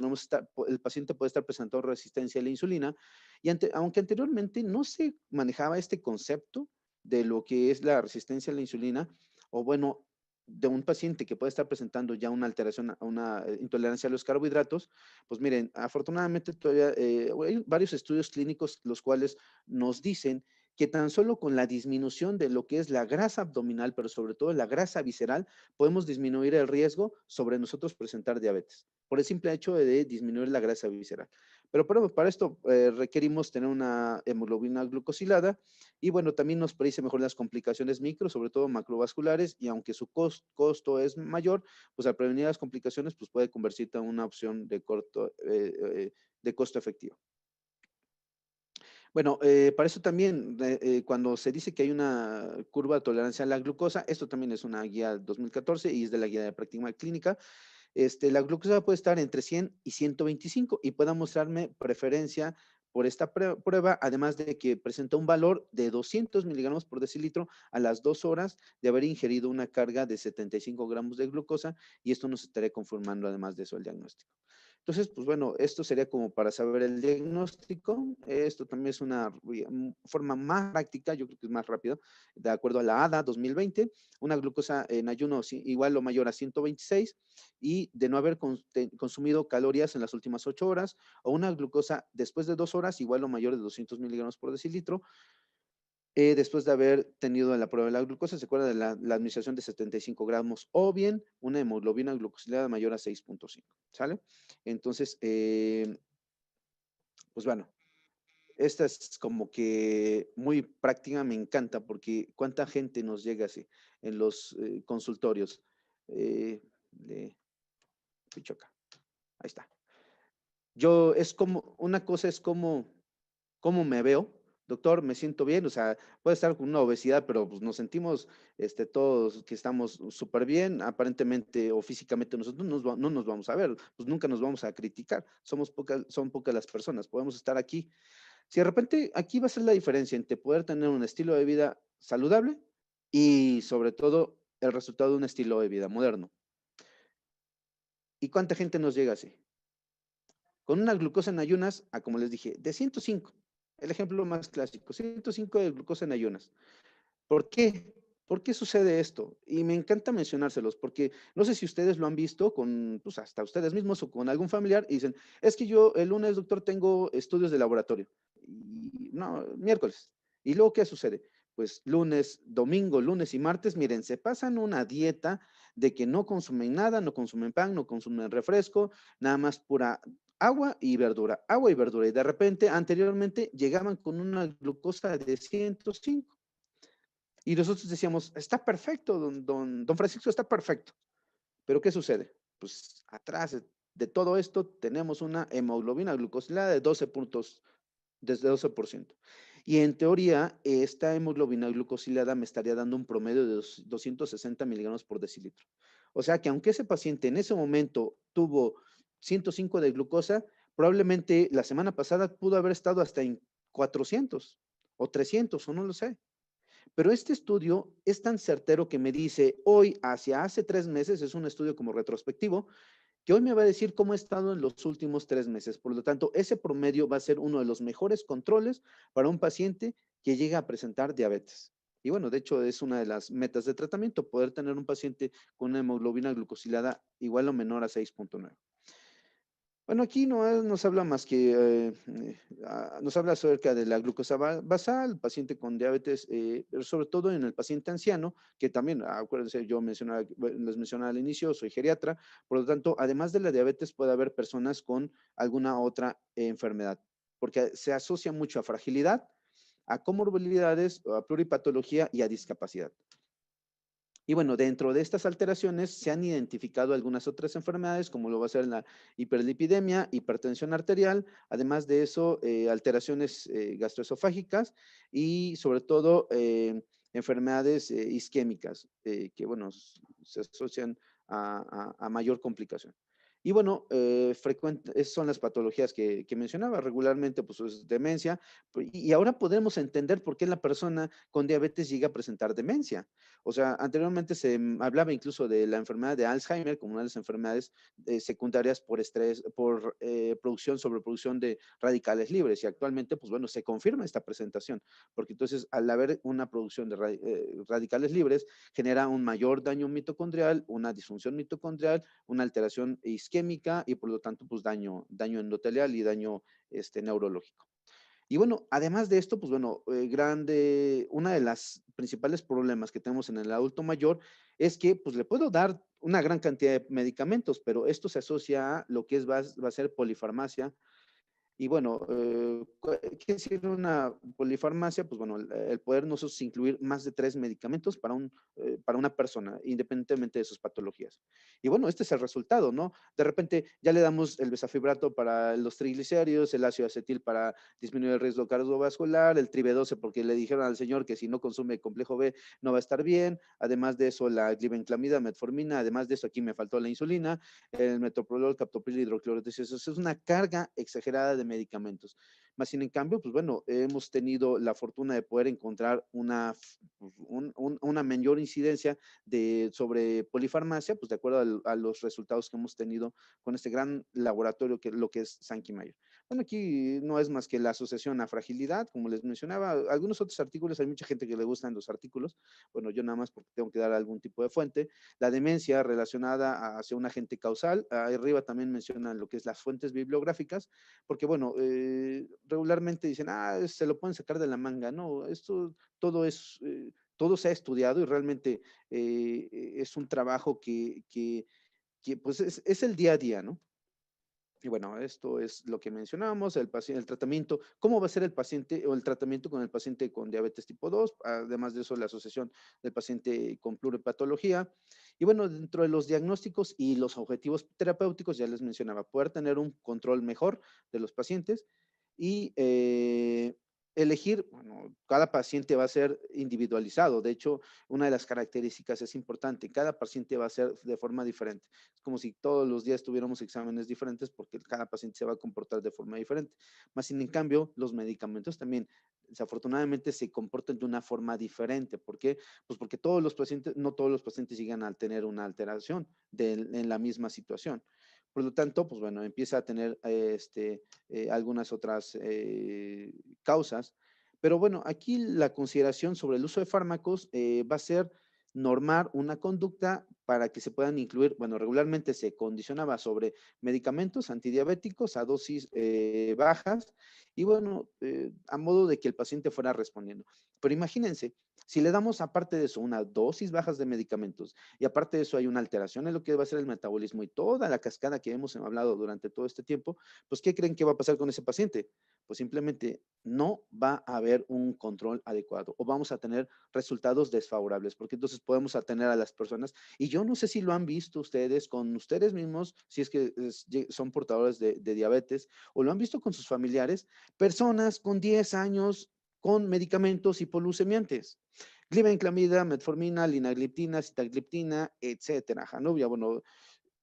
el paciente puede estar presentando resistencia a la insulina y aunque anteriormente no se manejaba este concepto de lo que es la resistencia a la insulina, o bueno, de un paciente que puede estar presentando ya una alteración, una intolerancia a los carbohidratos, pues miren, afortunadamente todavía hay varios estudios clínicos los cuales nos dicen que tan solo con la disminución de lo que es la grasa abdominal, pero sobre todo la grasa visceral, podemos disminuir el riesgo sobre nosotros presentar diabetes, por el simple hecho de disminuir la grasa visceral. Pero para esto requerimos tener una hemoglobina glucosilada y bueno, también nos predice mejor las complicaciones micro, sobre todo macrovasculares, y aunque su costo es mayor, pues al prevenir las complicaciones, pues puede convertirse en una opción de costo efectivo. Bueno, para eso también, cuando se dice que hay una curva de tolerancia a la glucosa, esto también es una guía 2014 y es de la guía de práctica clínica, la glucosa puede estar entre 100 y 125 y pueda mostrarme preferencia por esta prueba, además de que presenta un valor de 200 miligramos por decilitro a las 2 horas de haber ingerido una carga de 75 gramos de glucosa y esto nos estaría conformando además de eso el diagnóstico. Entonces, pues bueno, esto sería como para saber el diagnóstico. Esto también es una forma más práctica, yo creo que es más rápido, de acuerdo a la ADA 2020, una glucosa en ayuno igual o mayor a 126 y de no haber consumido calorías en las últimas 8 horas, o una glucosa después de 2 horas igual o mayor de 200 miligramos por decilitro, después de haber tenido la prueba de la glucosa, se acuerda de la administración de 75 gramos, o bien una hemoglobina glucosilada mayor a 6.5, ¿sale? Entonces, pues bueno, esta es como que muy práctica, me encanta, porque cuánta gente nos llega así en los consultorios. De Pichoca, ahí está. Yo, es como, una cosa es como ¿cómo me veo? Doctor, me siento bien, o sea, puede estar con una obesidad, pero pues nos sentimos todos que estamos súper bien, aparentemente o físicamente nosotros no nos vamos a ver, pues nunca nos vamos a criticar, son pocas las personas, podemos estar aquí. Si de repente aquí va a ser la diferencia entre poder tener un estilo de vida saludable y sobre todo el resultado de un estilo de vida moderno. ¿Y cuánta gente nos llega así? Con una glucosa en ayunas, como les dije, de 105. El ejemplo más clásico, 105 de glucosa en ayunas. ¿Por qué? ¿Por qué sucede esto? Y me encanta mencionárselos, porque no sé si ustedes lo han visto con, pues hasta ustedes mismos o con algún familiar y dicen, es que yo el lunes, doctor, tengo estudios de laboratorio. Y, no, miércoles. ¿Y luego qué sucede? Pues lunes, domingo, lunes y martes, miren, se pasan una dieta de que no consumen nada, no consumen pan, no consumen refresco, nada más pura agua y verdura, agua y verdura. Y de repente, anteriormente, llegaban con una glucosa de 105. Y nosotros decíamos, está perfecto, don Francisco, está perfecto. Pero ¿qué sucede? Pues atrás de todo esto tenemos una hemoglobina glucosilada de 12 puntos, desde 12%. Y en teoría, esta hemoglobina glucosilada me estaría dando un promedio de 260 miligramos por decilitro. O sea que aunque ese paciente en ese momento tuvo 105 de glucosa, probablemente la semana pasada pudo haber estado hasta en 400 o 300 o no lo sé. Pero este estudio es tan certero que me dice hoy hacia hace 3 meses, es un estudio como retrospectivo, que hoy me va a decir cómo he estado en los últimos 3 meses. Por lo tanto, ese promedio va a ser uno de los mejores controles para un paciente que llega a presentar diabetes. Y bueno, de hecho es una de las metas de tratamiento, poder tener un paciente con una hemoglobina glucosilada igual o menor a 6.9. Bueno, aquí no nos habla más que, nos habla acerca de la glucosa basal, paciente con diabetes, pero sobre todo en el paciente anciano, que también, acuérdense, les mencionaba al inicio, soy geriatra, por lo tanto, además de la diabetes, puede haber personas con alguna otra enfermedad, porque se asocia mucho a fragilidad, a comorbilidades, a pluripatología y a discapacidad. Y bueno, dentro de estas alteraciones se han identificado algunas otras enfermedades, como lo va a ser la hiperlipidemia, hipertensión arterial, además de eso, alteraciones gastroesofágicas y sobre todo enfermedades isquémicas, que bueno, se asocian a mayor complicación. Y bueno, esas son las patologías que mencionaba regularmente, pues es demencia, y ahora podemos entender por qué la persona con diabetes llega a presentar demencia. O sea, anteriormente se hablaba incluso de la enfermedad de Alzheimer como una de las enfermedades secundarias por estrés, por sobreproducción de radicales libres. Y actualmente, pues bueno, se confirma esta presentación, porque entonces al haber una producción de radicales libres, genera un mayor daño mitocondrial, una disfunción mitocondrial, una alteración isquémica y por lo tanto, pues daño endotelial y daño neurológico. Y bueno, además de esto, pues bueno, una de las principales problemas que tenemos en el adulto mayor es que pues le puedo dar una gran cantidad de medicamentos, pero esto se asocia a lo que va a ser polifarmacia, y bueno, ¿qué es decir una polifarmacia? Pues bueno, el poder nosotros incluir más de 3 medicamentos para una persona, independientemente de sus patologías. Y bueno, este es el resultado, ¿no? De repente ya le damos el besafibrato para los triglicéridos, el ácido acetil para disminuir el riesgo cardiovascular, el tribe 12 porque le dijeron al señor que si no consume complejo B no va a estar bien. Además de eso, la glibenclamida, metformina. Además de eso, aquí me faltó la insulina, el metoprolol, captopril, hidroclorotis. Eso es una carga exagerada de medicamentos. Más sin en cambio, pues bueno, hemos tenido la fortuna de poder encontrar una mayor incidencia sobre polifarmacia, pues de acuerdo a los resultados que hemos tenido con este gran laboratorio que lo que es Sankey Mayer. Bueno, aquí no es más que la asociación a fragilidad, como les mencionaba, algunos otros artículos, hay mucha gente que le gustan los artículos, bueno, yo nada más porque tengo que dar algún tipo de fuente, la demencia relacionada hacia un agente causal, ahí arriba también mencionan lo que es las fuentes bibliográficas, porque bueno, regularmente dicen, se lo pueden sacar de la manga, no, esto todo es, todo se ha estudiado y realmente es un trabajo que pues es el día a día, ¿no? Y bueno, esto es lo que mencionábamos, el tratamiento, cómo va a ser el paciente o el tratamiento con el paciente con diabetes tipo 2, además de eso la asociación del paciente con pluripatología. Y bueno, dentro de los diagnósticos y los objetivos terapéuticos, ya les mencionaba, poder tener un control mejor de los pacientes y elegir, bueno, cada paciente va a ser individualizado. De hecho, una de las características es importante, cada paciente va a ser de forma diferente. Es como si todos los días tuviéramos exámenes diferentes porque cada paciente se va a comportar de forma diferente. Más sin en cambio, los medicamentos también desafortunadamente se comportan de una forma diferente. ¿Por qué? Pues porque todos los pacientes, no todos los pacientes llegan a tener una alteración en la misma situación. Por lo tanto, pues bueno, empieza a tener algunas otras causas. Pero bueno, aquí la consideración sobre el uso de fármacos va a ser normar una conducta para que se puedan incluir, bueno, regularmente se condicionaba sobre medicamentos antidiabéticos a dosis bajas y bueno, a modo de que el paciente fuera respondiendo. Pero imagínense, si le damos aparte de eso una dosis bajas de medicamentos y aparte de eso hay una alteración en lo que va a ser el metabolismo y toda la cascada que hemos hablado durante todo este tiempo, pues ¿qué creen que va a pasar con ese paciente? Pues simplemente no va a haber un control adecuado o vamos a tener resultados desfavorables, porque entonces podemos atener a las personas y yo no sé si lo han visto ustedes con ustedes mismos, si es que son portadores de diabetes o lo han visto con sus familiares, personas con 10 años con medicamentos hipoglucemiantes. Glibenclamida, metformina, linagliptina, sitagliptina, etcétera, Januvia, bueno,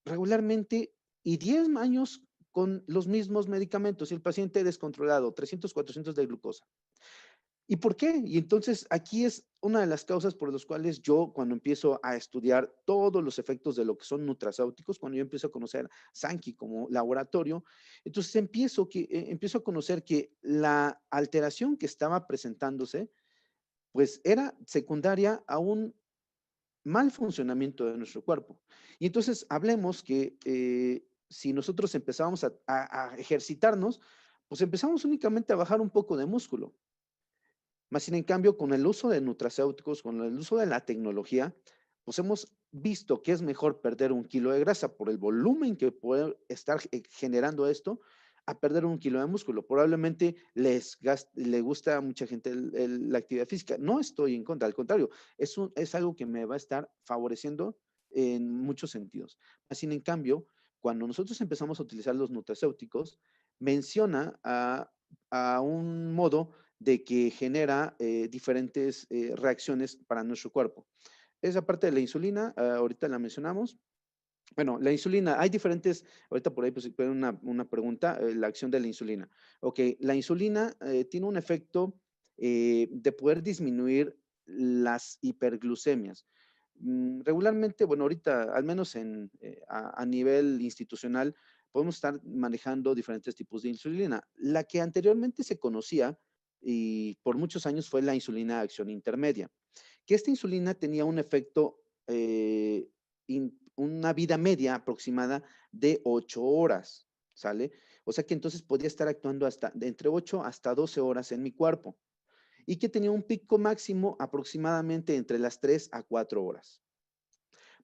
regularmente y 10 años con los mismos medicamentos y el paciente descontrolado, 300, 400 de glucosa. ¿Y por qué? Y entonces aquí es una de las causas por las cuales yo cuando empiezo a estudiar todos los efectos de lo que son nutracéuticos, cuando yo empiezo a conocer Sankey como laboratorio, entonces empiezo a conocer que la alteración que estaba presentándose, pues era secundaria a un mal funcionamiento de nuestro cuerpo. Y entonces hablemos que si nosotros empezábamos a ejercitarnos, pues empezamos únicamente a bajar un poco de músculo. Más sin en cambio, con el uso de nutracéuticos, con el uso de la tecnología, pues hemos visto que es mejor perder 1 kilo de grasa por el volumen que puede estar generando esto, a perder 1 kilo de músculo. Probablemente le gusta a mucha gente la actividad física. No estoy en contra, al contrario, es algo que me va a estar favoreciendo en muchos sentidos. Más sin en cambio, cuando nosotros empezamos a utilizar los nutracéuticos, menciona a un modo de que genera diferentes reacciones para nuestro cuerpo. Esa parte de la insulina, ahorita la mencionamos. Bueno, la insulina, hay diferentes, ahorita por ahí pues puede una pregunta, la acción de la insulina. Ok, la insulina tiene un efecto de poder disminuir las hiperglucemias. Regularmente, bueno, ahorita, al menos a nivel institucional, podemos estar manejando diferentes tipos de insulina. La que anteriormente se conocía y por muchos años fue la insulina de acción intermedia, que esta insulina tenía un efecto, una vida media aproximada de 8 horas, ¿sale? O sea que entonces podía estar actuando hasta de entre 8 hasta 12 horas en mi cuerpo y que tenía un pico máximo aproximadamente entre las 3 a 4 horas.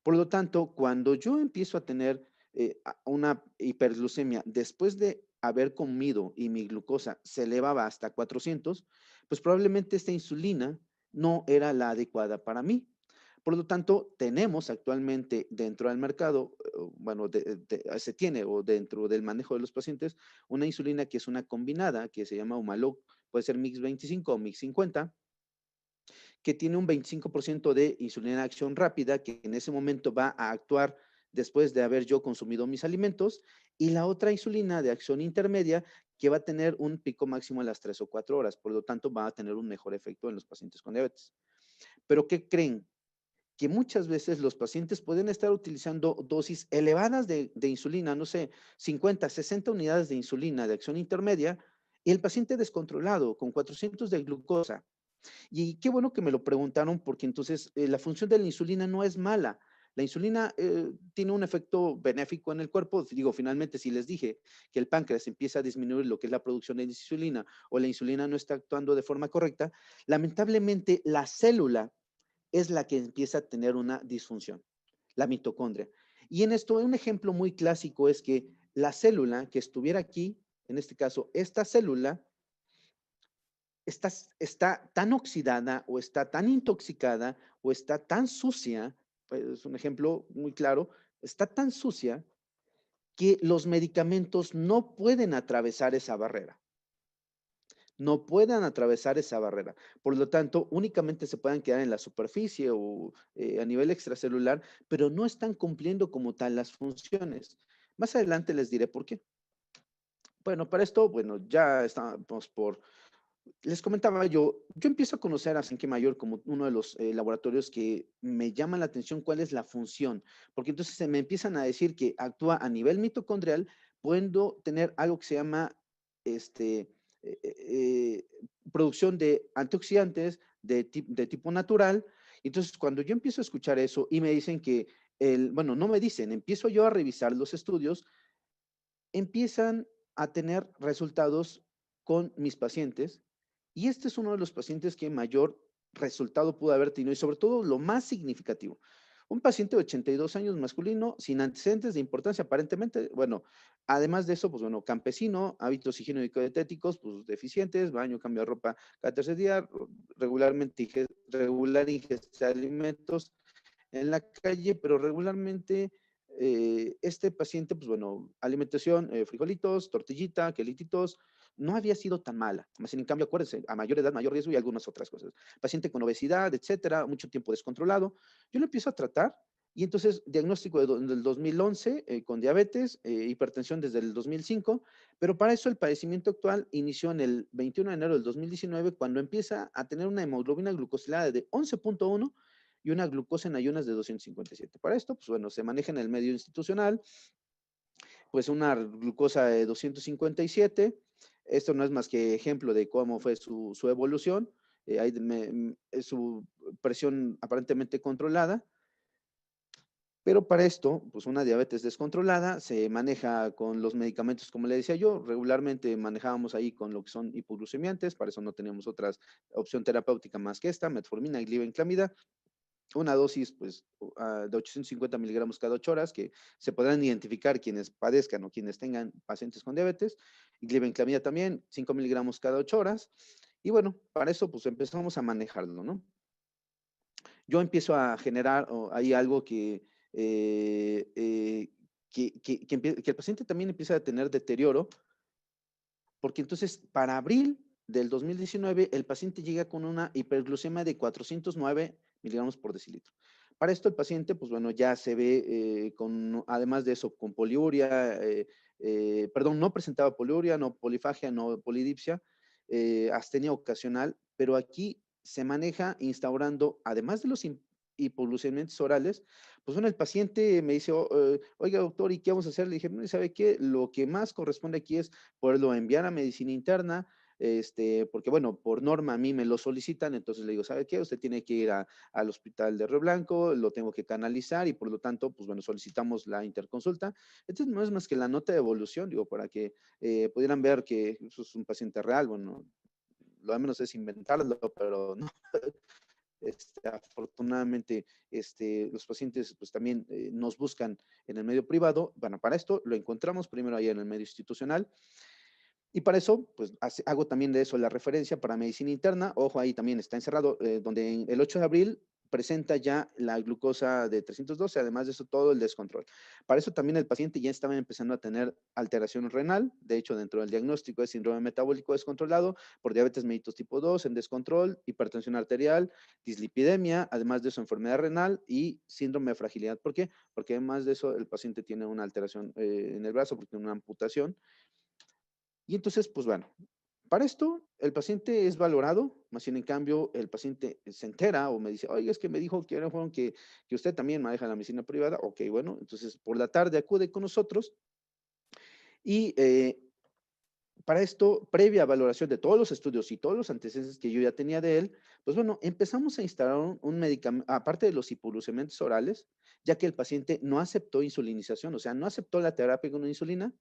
Por lo tanto, cuando yo empiezo a tener una hiperglucemia después de haber comido y mi glucosa se elevaba hasta 400, pues probablemente esta insulina no era la adecuada para mí. Por lo tanto, tenemos actualmente dentro del mercado, bueno, se tiene o dentro del manejo de los pacientes, una insulina que es una combinada, que se llama Humalog, puede ser Mix 25 o Mix 50, que tiene un 25% de insulina de acción rápida, que en ese momento va a actuar después de haber yo consumido mis alimentos, y la otra insulina de acción intermedia, que va a tener un pico máximo a las 3 o 4 horas, por lo tanto va a tener un mejor efecto en los pacientes con diabetes. Pero ¿qué creen? Que muchas veces los pacientes pueden estar utilizando dosis elevadas de insulina, no sé, 50, 60 unidades de insulina de acción intermedia, y el paciente descontrolado con 400 de glucosa. Y qué bueno que me lo preguntaron porque entonces la función de la insulina no es mala. La insulina tiene un efecto benéfico en el cuerpo. Digo, finalmente, si les dije que el páncreas empieza a disminuir lo que es la producción de insulina o la insulina no está actuando de forma correcta, lamentablemente la célula es la que empieza a tener una disfunción, la mitocondria. Y en esto, un ejemplo muy clásico es que la célula que estuviera aquí, en este caso, esta célula, está tan oxidada o está tan intoxicada o está tan sucia, pues, es un ejemplo muy claro, está tan sucia que los medicamentos no pueden atravesar esa barrera. No puedan atravesar esa barrera. Por lo tanto, únicamente se puedan quedar en la superficie o a nivel extracelular, pero no están cumpliendo como tal las funciones. Más adelante les diré por qué. Bueno, para esto, bueno, ya estamos les comentaba yo empiezo a conocer a Senque Mayor como uno de los laboratorios que me llaman la atención cuál es la función, porque entonces se me empiezan a decir que actúa a nivel mitocondrial, puedo tener algo que se llama este, eh, eh, eh, producción de antioxidantes de tipo natural. Entonces, cuando yo empiezo a escuchar eso y me dicen que, bueno, no me dicen, empiezo yo a revisar los estudios, empiezan a tener resultados con mis pacientes y este es uno de los pacientes que mayor resultado pudo haber tenido y sobre todo lo más significativo. Un paciente de 82 años masculino sin antecedentes de importancia aparentemente, bueno, además de eso, pues bueno, campesino, hábitos higiénico-dietéticos, pues deficientes, baño, cambio de ropa cada tercer día, regular ingesta de alimentos en la calle, pero regularmente este paciente, pues bueno, alimentación, frijolitos, tortillita, quelititos, no había sido tan mala. Más en cambio, acuérdense, a mayor edad, mayor riesgo y algunas otras cosas. Paciente con obesidad, etcétera, mucho tiempo descontrolado. Yo lo empiezo a tratar y entonces diagnóstico del 2011 con diabetes, hipertensión desde el 2005, pero para eso el padecimiento actual inició en el 21 de enero del 2019 cuando empieza a tener una hemoglobina glucosilada de 11.1 y una glucosa en ayunas de 257. Para esto, pues bueno, se maneja en el medio institucional, pues una glucosa de 257. Esto no es más que ejemplo de cómo fue su evolución. Es su presión aparentemente controlada. Pero para esto, pues una diabetes descontrolada se maneja con los medicamentos, como le decía yo, regularmente manejábamos ahí con lo que son hipoglucemiantes, para eso no teníamos otra opción terapéutica más que esta, metformina y glibenclamida, una dosis pues, de 850 miligramos cada 8 horas, que se podrán identificar quienes padezcan o quienes tengan pacientes con diabetes, y glibenclamida también, 5 miligramos cada 8 horas, y bueno, para eso pues empezamos a manejarlo, ¿no? Yo empiezo a generar ahí algo que el paciente también empieza a tener deterioro, porque entonces para abril del 2019 el paciente llega con una hiperglucemia de 409 miligramos por decilitro. Para esto el paciente, pues bueno, ya se ve además de eso, con poliuria, perdón, no presentaba poliuria, no polifagia, no polidipsia, astenia ocasional, pero aquí se maneja instaurando, además de los hipoglucemiantes orales, pues bueno, el paciente me dice, oiga doctor, ¿y qué vamos a hacer? Le dije, no, ¿sabe qué? Lo que más corresponde aquí es poderlo enviar a medicina interna, porque bueno, por norma a mí me lo solicitan, entonces le digo, ¿sabe qué? Usted tiene que ir al hospital de Río Blanco, lo tengo que canalizar y por lo tanto, pues bueno, solicitamos la interconsulta. Entonces no es más que la nota de evolución, digo, para que pudieran ver que eso es un paciente real, bueno, lo de menos es inventarlo, pero no. Afortunadamente, los pacientes pues también nos buscan en el medio privado. Bueno, para esto lo encontramos primero ahí en el medio institucional y para eso, pues hago también de eso la referencia para medicina interna. Ojo, ahí también está encerrado, donde el 8 de abril presenta ya la glucosa de 312, además de eso todo el descontrol. Para eso también el paciente ya estaba empezando a tener alteración renal, de hecho dentro del diagnóstico es síndrome metabólico descontrolado por diabetes mellitus tipo 2 en descontrol, hipertensión arterial, dislipidemia, además de eso enfermedad renal y síndrome de fragilidad. ¿Por qué? Porque además de eso el paciente tiene una alteración en el brazo porque tiene una amputación Y entonces, pues bueno, para esto el paciente es valorado, más bien en cambio el paciente se entera o me dice, oye, es que me dijo que usted también maneja la medicina privada. Ok, bueno, entonces por la tarde acude con nosotros y para esto, previa valoración de todos los estudios y todos los antecedentes que yo ya tenía de él, pues bueno, empezamos a instalar un medicamento, aparte de los hipoglucemiantes orales, ya que el paciente no aceptó insulinización, o sea, no aceptó la terapia con insulina,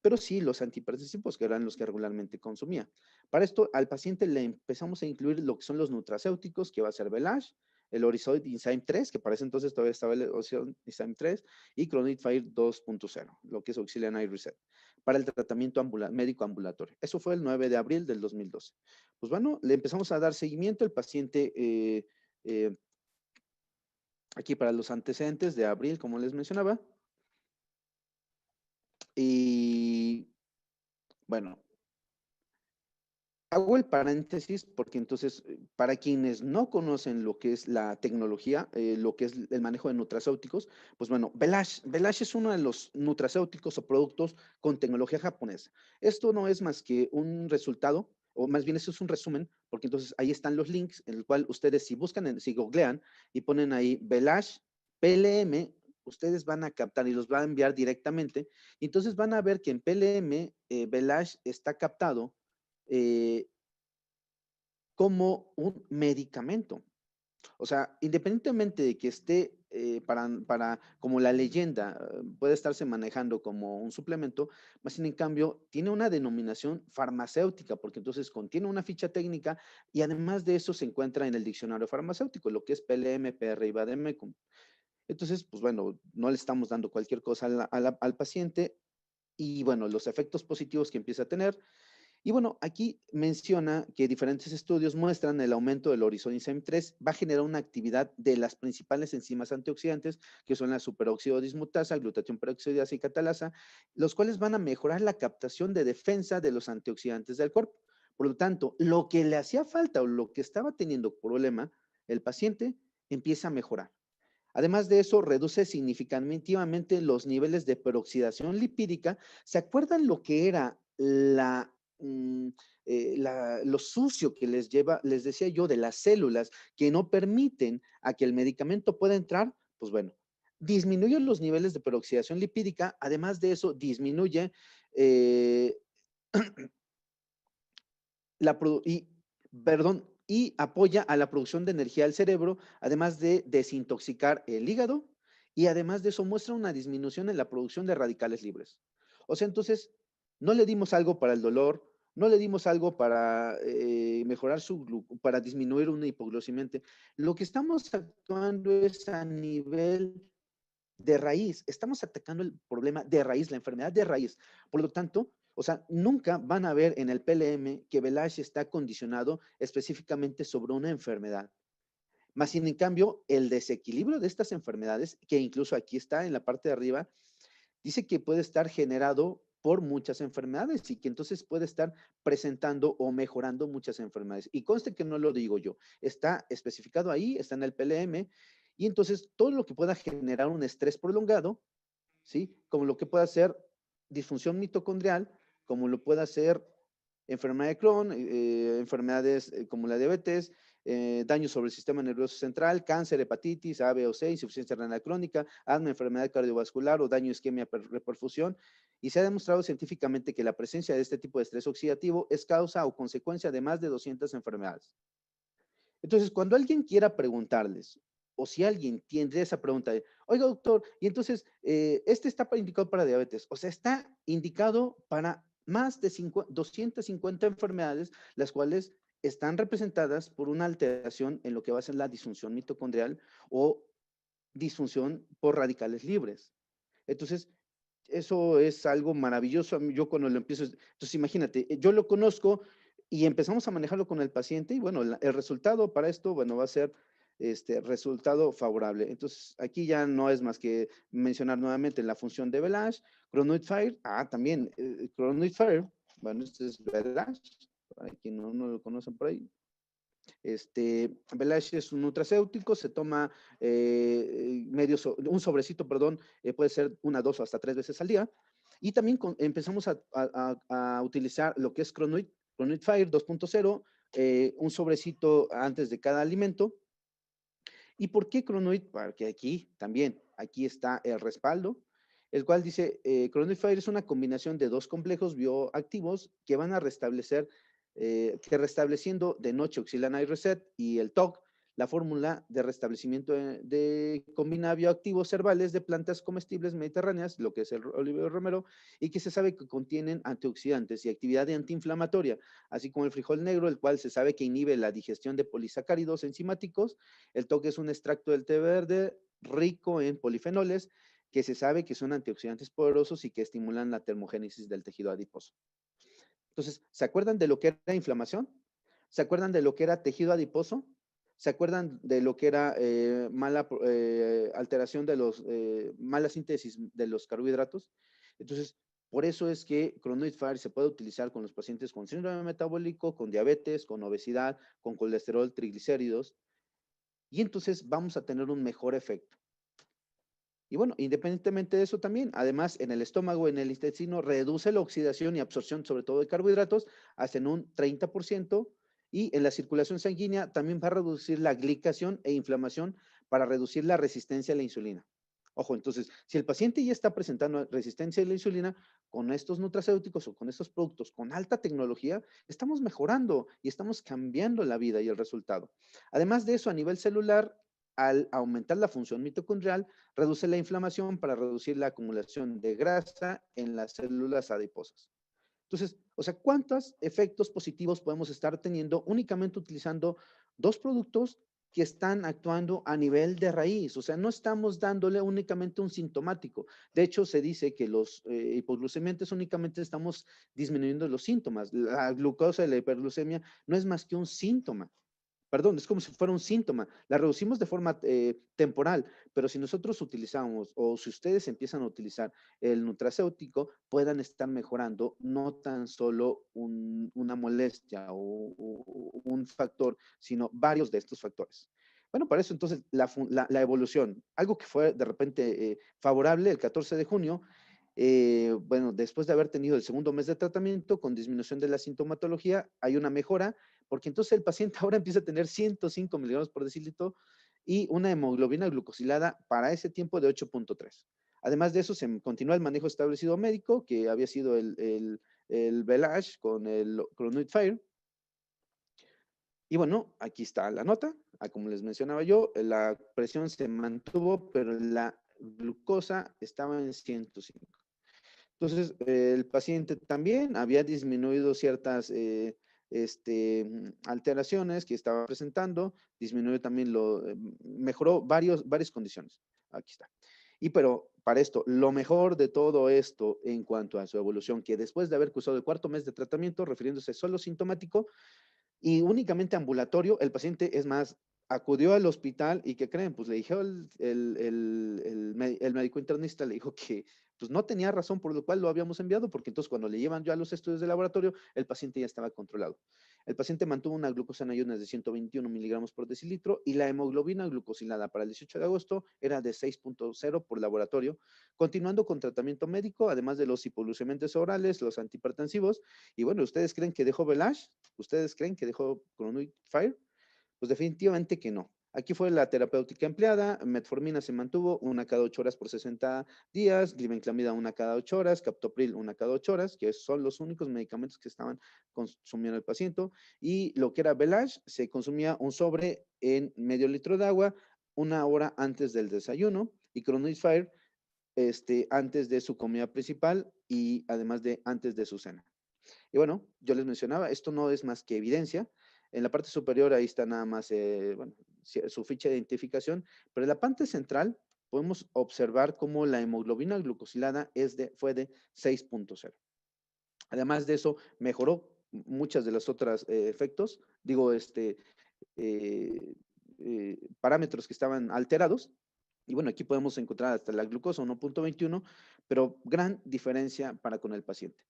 pero sí los antihipertensivos, que eran los que regularmente consumía. Para esto, al paciente le empezamos a incluir lo que son los nutracéuticos, que va a ser Belage, el Orizoid Enzyme 3, que para ese entonces todavía estaba el Orizoid Enzyme 3, y Clonid Fire 2.0, lo que es Auxilian Eye Reset, para el tratamiento médico ambulatorio. Eso fue el 9 de abril del 2012. Pues bueno, le empezamos a dar seguimiento. El paciente, aquí para los antecedentes de abril, como les mencionaba, y bueno, hago el paréntesis porque entonces, para quienes no conocen lo que es la tecnología, lo que es el manejo de nutracéuticos, pues bueno, Belage es uno de los nutracéuticos o productos con tecnología japonesa. Esto no es más que un resultado, o más bien eso es un resumen, porque entonces ahí están los links, en el cual ustedes si buscan, si googlean y ponen ahí Belage PLM, ustedes van a captar y los van a enviar directamente, y entonces van a ver que en PLM, Belage está captado eh, como un medicamento. O sea, independientemente de que esté como la leyenda, puede estarse manejando como un suplemento, más sin en cambio tiene una denominación farmacéutica, porque entonces contiene una ficha técnica y además de eso se encuentra en el diccionario farmacéutico, lo que es PLM, PR y Vademecum. Entonces, pues bueno, no le estamos dando cualquier cosa al paciente y bueno, los efectos positivos que empieza a tener. Y bueno, aquí menciona que diferentes estudios muestran el aumento del Horizon Enzyme 3 va a generar una actividad de las principales enzimas antioxidantes, que son la superóxido dismutasa, glutatión peroxidasa y catalasa, los cuales van a mejorar la captación de defensa de los antioxidantes del cuerpo. Por lo tanto, lo que le hacía falta o lo que estaba teniendo problema, el paciente empieza a mejorar. Además de eso, reduce significativamente los niveles de peroxidación lipídica. ¿Se acuerdan lo que era mm, lo sucio que les lleva, les decía yo, de las células que no permiten a que el medicamento pueda entrar? Pues bueno, disminuye los niveles de peroxidación lipídica. Además de eso, disminuye eh, y, perdón, y apoya a la producción de energía del cerebro, además de desintoxicar el hígado, y además de eso muestra una disminución en la producción de radicales libres. O sea, entonces, no le dimos algo para el dolor, no le dimos algo para mejorar para disminuir una hipoglucemiante. Lo que estamos actuando es a nivel de raíz, estamos atacando el problema de raíz, la enfermedad de raíz. Por lo tanto, o sea, nunca van a ver en el PLM que Velage está condicionado específicamente sobre una enfermedad. Más sin en cambio, el desequilibrio de estas enfermedades, que incluso aquí está en la parte de arriba, dice que puede estar generado por muchas enfermedades y que entonces puede estar presentando o mejorando muchas enfermedades. Y conste que no lo digo yo, está especificado ahí, está en el PLM, y entonces todo lo que pueda generar un estrés prolongado, ¿sí? Como lo que pueda ser disfunción mitocondrial, como lo pueda ser enfermedad de Crohn, enfermedades como la diabetes, daño sobre el sistema nervioso central, cáncer, hepatitis, A, B o C, insuficiencia renal crónica, asma, enfermedad cardiovascular o daño isquemia reperfusión. Y se ha demostrado científicamente que la presencia de este tipo de estrés oxidativo es causa o consecuencia de más de 200 enfermedades. Entonces, cuando alguien quiera preguntarles, o si alguien tiene esa pregunta de, oiga, doctor, y entonces, este está indicado para diabetes, o sea, está indicado para más de 250 enfermedades, las cuales están representadas por una alteración en lo que va a ser la disfunción mitocondrial o disfunción por radicales libres. Entonces, eso es algo maravilloso. Yo cuando lo empiezo, entonces imagínate, yo lo conozco y empezamos a manejarlo con el paciente y bueno, el resultado para esto, bueno, va a ser resultado favorable. Entonces, aquí ya no es más que mencionar nuevamente la función de Velage, Chronoid Fire, también Chronoid Fire, bueno, este es Velage, para quien no lo conocen por ahí. Velage es un nutracéutico, se toma un sobrecito, perdón, puede ser una, dos o hasta tres veces al día. Y también empezamos a utilizar lo que es Cronoid Fire 2.0, un sobrecito antes de cada alimento. ¿Y por qué Cronoid? Porque aquí también, aquí está el respaldo, el cual dice, Cronoid Fire es una combinación de dos complejos bioactivos que van a restablecer, que restableciendo de noche Oxilana y Reset y el TOC, la fórmula de restablecimiento de combina bioactivos herbales de plantas comestibles mediterráneas, lo que es el olivo romero, y que se sabe que contienen antioxidantes y actividad antiinflamatoria, así como el frijol negro, el cual se sabe que inhibe la digestión de polisacáridos enzimáticos. El toque es un extracto del té verde rico en polifenoles que se sabe que son antioxidantes poderosos y que estimulan la termogénesis del tejido adiposo. Entonces, ¿se acuerdan de lo que era inflamación? ¿Se acuerdan de lo que era tejido adiposo? ¿Se acuerdan de lo que era mala alteración de los, mala síntesis de los carbohidratos? Entonces, por eso es que Cronoid Fire se puede utilizar con los pacientes con síndrome metabólico, con diabetes, con obesidad, con colesterol, triglicéridos, y entonces vamos a tener un mejor efecto. Y bueno, independientemente de eso también, además en el estómago, en el intestino, reduce la oxidación y absorción, sobre todo de carbohidratos, hasta en un 30%, y en la circulación sanguínea también va a reducir la glicación e inflamación para reducir la resistencia a la insulina. Ojo, entonces, si el paciente ya está presentando resistencia a la insulina, con estos nutracéuticos o con estos productos con alta tecnología, estamos mejorando y estamos cambiando la vida y el resultado. Además de eso, a nivel celular, al aumentar la función mitocondrial, reduce la inflamación para reducir la acumulación de grasa en las células adiposas. Entonces, o sea, ¿cuántos efectos positivos podemos estar teniendo únicamente utilizando dos productos que están actuando a nivel de raíz? O sea, no estamos dándole únicamente un sintomático. De hecho, se dice que los hipoglucemiantes únicamente estamos disminuyendo los síntomas. La glucosa y la hiperglucemia no es más que un síntoma. Perdón, es como si fuera un síntoma. La reducimos de forma temporal, pero si nosotros utilizamos o si ustedes empiezan a utilizar el nutracéutico, puedan estar mejorando no tan solo una molestia o un factor, sino varios de estos factores. Bueno, para eso entonces la evolución, algo que fue de repente favorable el 14 de junio, bueno, después de haber tenido el segundo mes de tratamiento con disminución de la sintomatología, hay una mejora porque entonces el paciente ahora empieza a tener 105 miligramos por decilitro y una hemoglobina glucosilada para ese tiempo de 8.3. Además de eso, se continúa el manejo establecido médico, que había sido el Velage con el Cronoid Fire. Y bueno, aquí está la nota. Como les mencionaba yo, la presión se mantuvo, pero la glucosa estaba en 105. Entonces, el paciente también había disminuido ciertas alteraciones que estaba presentando, disminuyó también mejoró varias condiciones. Aquí está. Y pero para esto, lo mejor de todo esto en cuanto a su evolución, que después de haber cursado el cuarto mes de tratamiento, refiriéndose solo sintomático, y únicamente ambulatorio, el paciente, es más, acudió al hospital y ¿qué creen? Pues le dijo el médico internista, le dijo que pues no tenía razón por lo cual lo habíamos enviado, porque entonces cuando le llevan ya a los estudios de laboratorio, el paciente ya estaba controlado. El paciente mantuvo una glucosa en ayunas de 121 miligramos por decilitro y la hemoglobina glucosilada para el 18 de agosto era de 6.0 por laboratorio, continuando con tratamiento médico, además de los hipoglucemiantes orales, los antihipertensivos. Y bueno, ¿ustedes creen que dejó Velage? ¿Ustedes creen que dejó Cronoid Fire? Pues definitivamente que no. Aquí fue la terapéutica empleada, metformina se mantuvo una cada 8 horas por 60 días, glibenclamida una cada 8 horas, captopril una cada 8 horas, que son los únicos medicamentos que estaban consumiendo el paciente, y lo que era Velage, se consumía un sobre en medio litro de agua, una hora antes del desayuno, y Cronoid Fire antes de su comida principal y además de antes de su cena. Y bueno, yo les mencionaba, esto no es más que evidencia. En la parte superior ahí está nada más bueno, su ficha de identificación, pero en la parte central podemos observar cómo la hemoglobina glucosilada fue de 6.0. Además de eso, mejoró muchas de los otros efectos, digo, eh, parámetros que estaban alterados. Y bueno, aquí podemos encontrar hasta la glucosa 1.21, pero gran diferencia para con el paciente.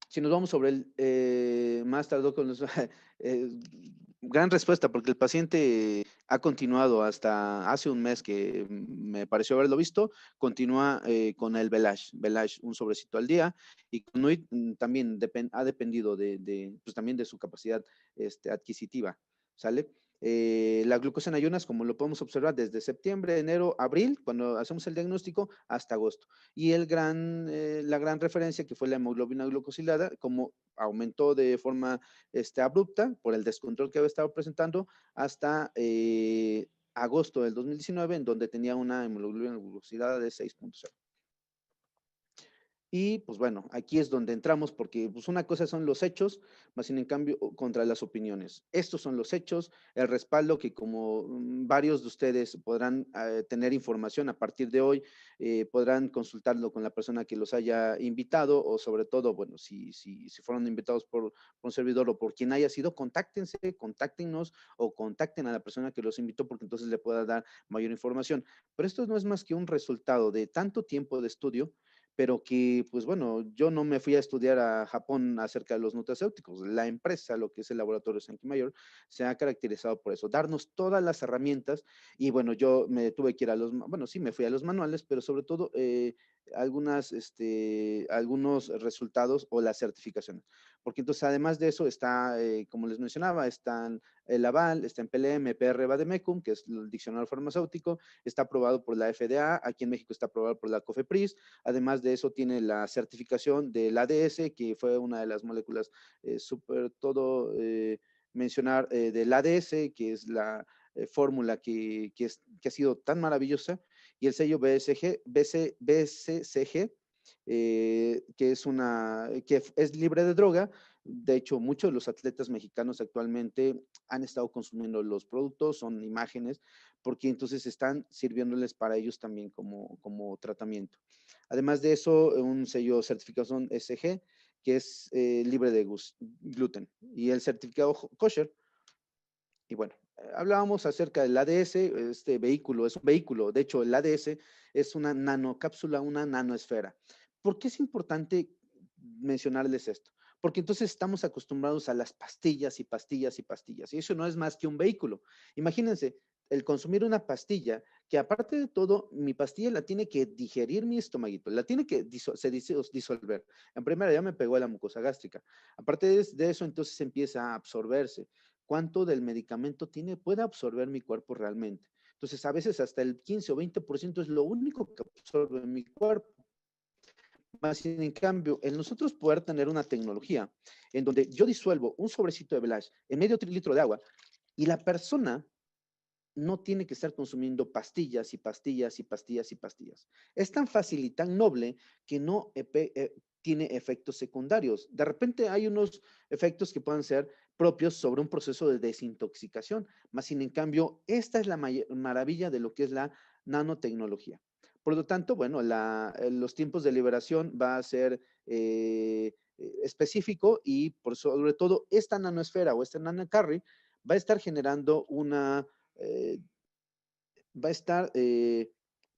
Si nos vamos sobre el más tardó con los, gran respuesta, porque el paciente ha continuado hasta hace un mes que me pareció haberlo visto, continúa con el Belage, un sobrecito al día, y con Nuit también ha dependido pues también de su capacidad adquisitiva, ¿sale? La glucosa en ayunas, como lo podemos observar, desde septiembre, enero, abril, cuando hacemos el diagnóstico, hasta agosto. Y la gran referencia que fue la hemoglobina glucosilada, como aumentó de forma abrupta por el descontrol que había estado presentando hasta agosto del 2019, en donde tenía una hemoglobina glucosilada de 6.0. Y pues bueno, aquí es donde entramos porque pues una cosa son los hechos, más sin en cambio contra las opiniones. Estos son los hechos, el respaldo que como varios de ustedes podrán tener información a partir de hoy, podrán consultarlo con la persona que los haya invitado o sobre todo, bueno, si fueron invitados por un servidor o por quien haya sido, contáctenos o contacten a la persona que los invitó porque entonces le pueda dar mayor información. Pero esto no es más que un resultado de tanto tiempo de estudio, pero que, pues bueno, yo no me fui a estudiar a Japón acerca de los nutracéuticos. La empresa, lo que es el laboratorio Sankey Mayor, se ha caracterizado por eso, darnos todas las herramientas y bueno, yo me tuve que ir bueno, sí, me fui a los manuales, pero sobre todo algunos resultados o las certificaciones. Porque entonces, además de eso, está, como les mencionaba, están el aval, está en PLM, PR, Vademecum, que es el diccionario farmacéutico, está aprobado por la FDA, aquí en México está aprobado por la COFEPRIS. Además de eso, tiene la certificación del ADS, que fue una de las moléculas súper todo mencionar del ADS, que es la fórmula que ha sido tan maravillosa, y el sello BCCG, que es libre de droga. De hecho, muchos de los atletas mexicanos actualmente han estado consumiendo los productos, son imágenes, porque entonces están sirviéndoles para ellos también como tratamiento. Además de eso, un sello certificación SG, que es libre de gluten, y el certificado kosher. Y bueno, hablábamos acerca del ADS, este vehículo es un vehículo, de hecho el ADS es una nanocápsula, una nanoesfera. ¿Por qué es importante mencionarles esto? Porque entonces estamos acostumbrados a las pastillas y pastillas y pastillas, y eso no es más que un vehículo. Imagínense, el consumir una pastilla, que aparte de todo, mi pastilla la tiene que digerir mi estomaguito, la tiene que disolver. En primera ya me pegó a la mucosa gástrica. Aparte de eso, entonces empieza a absorberse. ¿Cuánto del medicamento puede absorber mi cuerpo realmente? Entonces, a veces hasta el 15 o 20% es lo único que absorbe mi cuerpo. Más en cambio, en nosotros poder tener una tecnología en donde yo disuelvo un sobrecito de Belash en medio litro de agua y la persona no tiene que estar consumiendo pastillas y pastillas y pastillas y pastillas. Es tan fácil y tan noble que no tiene efectos secundarios. De repente hay unos efectos que puedan ser propios sobre un proceso de desintoxicación, más sin en cambio, esta es la maravilla de lo que es la nanotecnología. Por lo tanto, bueno, los tiempos de liberación va a ser específico y por sobre todo esta nanoesfera o esta nanocarry va a estar generando eh, va a estar,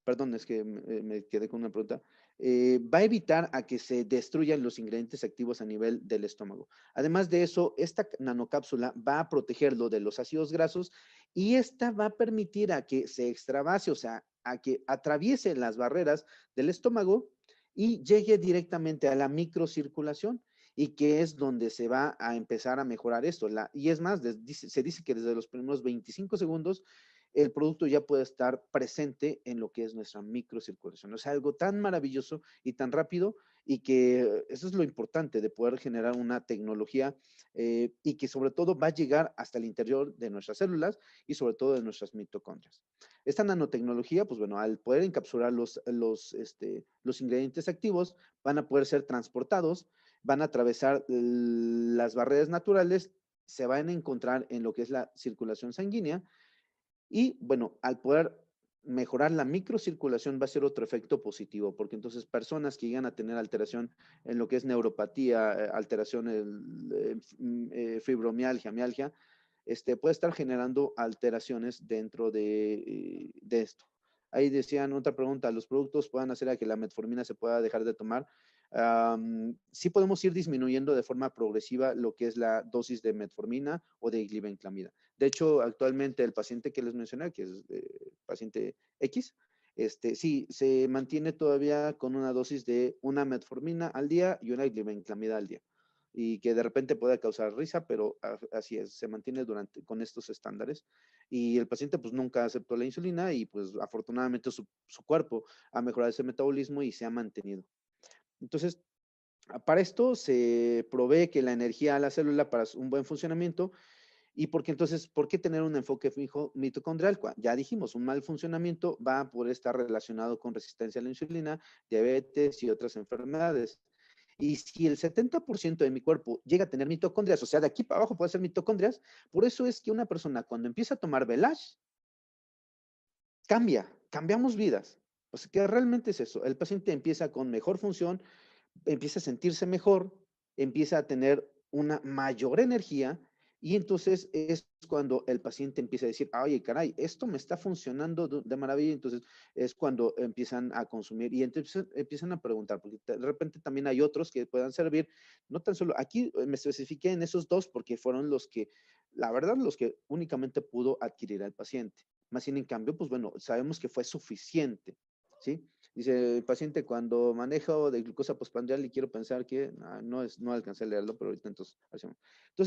perdón, es que me quedé con una pregunta, va a evitar a que se destruyan los ingredientes activos a nivel del estómago. Además de eso, esta nanocápsula va a protegerlo de los ácidos grasos y esta va a permitir a que se extravase, o sea, a que atraviese las barreras del estómago y llegue directamente a la microcirculación y que es donde se va a empezar a mejorar esto. Y es más, se dice que desde los primeros 25 segundos el producto ya puede estar presente en lo que es nuestra microcirculación. O sea, algo tan maravilloso y tan rápido y que eso es lo importante de poder generar una tecnología y que sobre todo va a llegar hasta el interior de nuestras células y sobre todo de nuestras mitocondrias. Esta nanotecnología, pues bueno, al poder encapsular los ingredientes activos, van a poder ser transportados, van a atravesar las barreras naturales, se van a encontrar en lo que es la circulación sanguínea y bueno, al poder mejorar la microcirculación va a ser otro efecto positivo, porque entonces personas que llegan a tener alteración en lo que es neuropatía, alteración fibromialgia, mialgia, puede estar generando alteraciones dentro de esto. Ahí decían otra pregunta, ¿los productos pueden hacer a que la metformina se pueda dejar de tomar? Sí podemos ir disminuyendo de forma progresiva lo que es la dosis de metformina o de glibenclamida. De hecho, actualmente el paciente que les mencioné, que es paciente X, sí, se mantiene todavía con una dosis de una metformina al día y una glibenclamida al día. Y que de repente puede causar risa, pero así es, se mantiene con estos estándares. Y el paciente pues nunca aceptó la insulina y pues afortunadamente su cuerpo ha mejorado ese metabolismo y se ha mantenido. Entonces, para esto se provee que la energía a la célula para un buen funcionamiento y porque entonces, ¿por qué tener un enfoque fijo mitocondrial? Ya dijimos, un mal funcionamiento va a poder estar relacionado con resistencia a la insulina, diabetes y otras enfermedades. Y si el 70% de mi cuerpo llega a tener mitocondrias, o sea, de aquí para abajo puede ser mitocondrias, por eso es que una persona cuando empieza a tomar Velash, cambiamos vidas. O sea, que realmente es eso. El paciente empieza con mejor función, empieza a sentirse mejor, empieza a tener una mayor energía y entonces es cuando el paciente empieza a decir, oye, caray, esto me está funcionando de maravilla. Entonces es cuando empiezan a consumir y entonces empiezan a preguntar, porque de repente también hay otros que puedan servir, no tan solo, aquí me especifiqué en esos dos porque fueron los que, la verdad, los que únicamente pudo adquirir al paciente. Más sin en cambio, pues bueno, sabemos que fue suficiente, ¿sí? Dice el paciente, cuando manejo de glucosa postprandial y quiero pensar que no alcancé a leerlo, pero ahorita entonces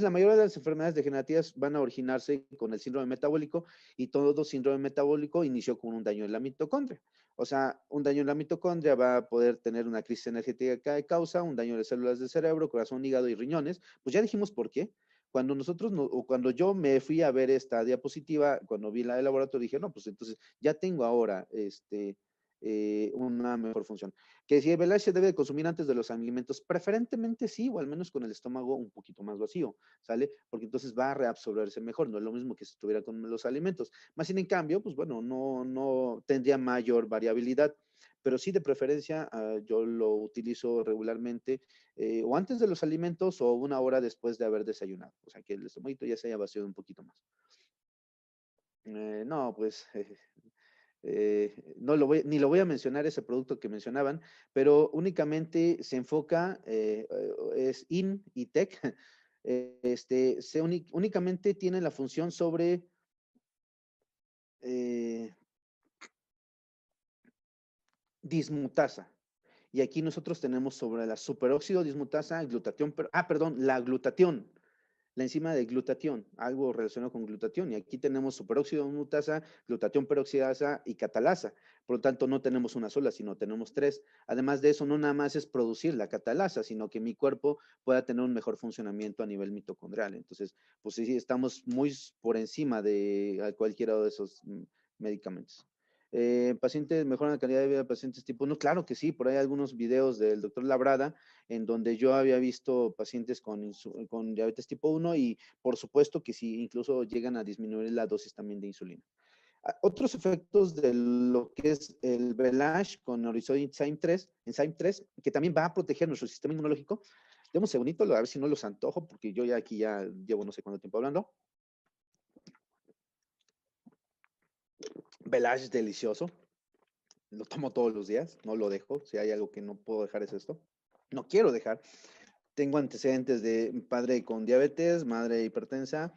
la mayoría de las enfermedades degenerativas van a originarse con el síndrome metabólico y todo síndrome metabólico inició con un daño en la mitocondria. O sea, un daño en la mitocondria va a poder tener una crisis energética de causa, un daño de células del cerebro, corazón, hígado y riñones. Pues ya dijimos por qué. Cuando o cuando yo me fui a ver esta diapositiva, cuando vi la de laboratorio, dije, no, pues entonces ya tengo ahora una mejor función. Que si el Belay se debe de consumir antes de los alimentos, preferentemente sí, o al menos con el estómago un poquito más vacío, ¿sale? Porque entonces va a reabsorberse mejor, no es lo mismo que si estuviera con los alimentos. Más sin en cambio, pues bueno, no tendría mayor variabilidad, pero sí de preferencia yo lo utilizo regularmente o antes de los alimentos o una hora después de haber desayunado, o sea que el estomaguito ya se haya vaciado un poquito más. No, pues no ni lo voy a mencionar ese producto que mencionaban, pero únicamente se enfoca, es IN y TEC, únicamente tiene la función sobre eh, dismutasa. Y aquí nosotros tenemos sobre la superóxido dismutasa, glutatión, perdón, la glutatión. La enzima de glutatión, algo relacionado con glutatión. Y aquí tenemos superóxido de mutasa, glutatión peroxidasa y catalasa. Por lo tanto, no tenemos una sola, sino tenemos tres. Además de eso, no nada más es producir la catalasa, sino que mi cuerpo pueda tener un mejor funcionamiento a nivel mitocondrial. Entonces, pues sí, estamos muy por encima de cualquiera de esos medicamentos. Pacientes, mejoran la calidad de vida de pacientes tipo 1. Claro que sí, por ahí hay algunos videos del doctor Labrada en donde yo había visto pacientes con diabetes tipo 1 y por supuesto que sí, incluso llegan a disminuir la dosis también de insulina. Otros efectos de lo que es el Belage con Orizoid Enzyme 3, que también va a proteger nuestro sistema inmunológico. Demos un segundito, a ver si no los antojo, porque yo ya aquí ya llevo no sé cuánto tiempo hablando. Belage delicioso. Lo tomo todos los días, no lo dejo. Si hay algo que no puedo dejar es esto. No quiero dejar. Tengo antecedentes de padre con diabetes, madre hipertensa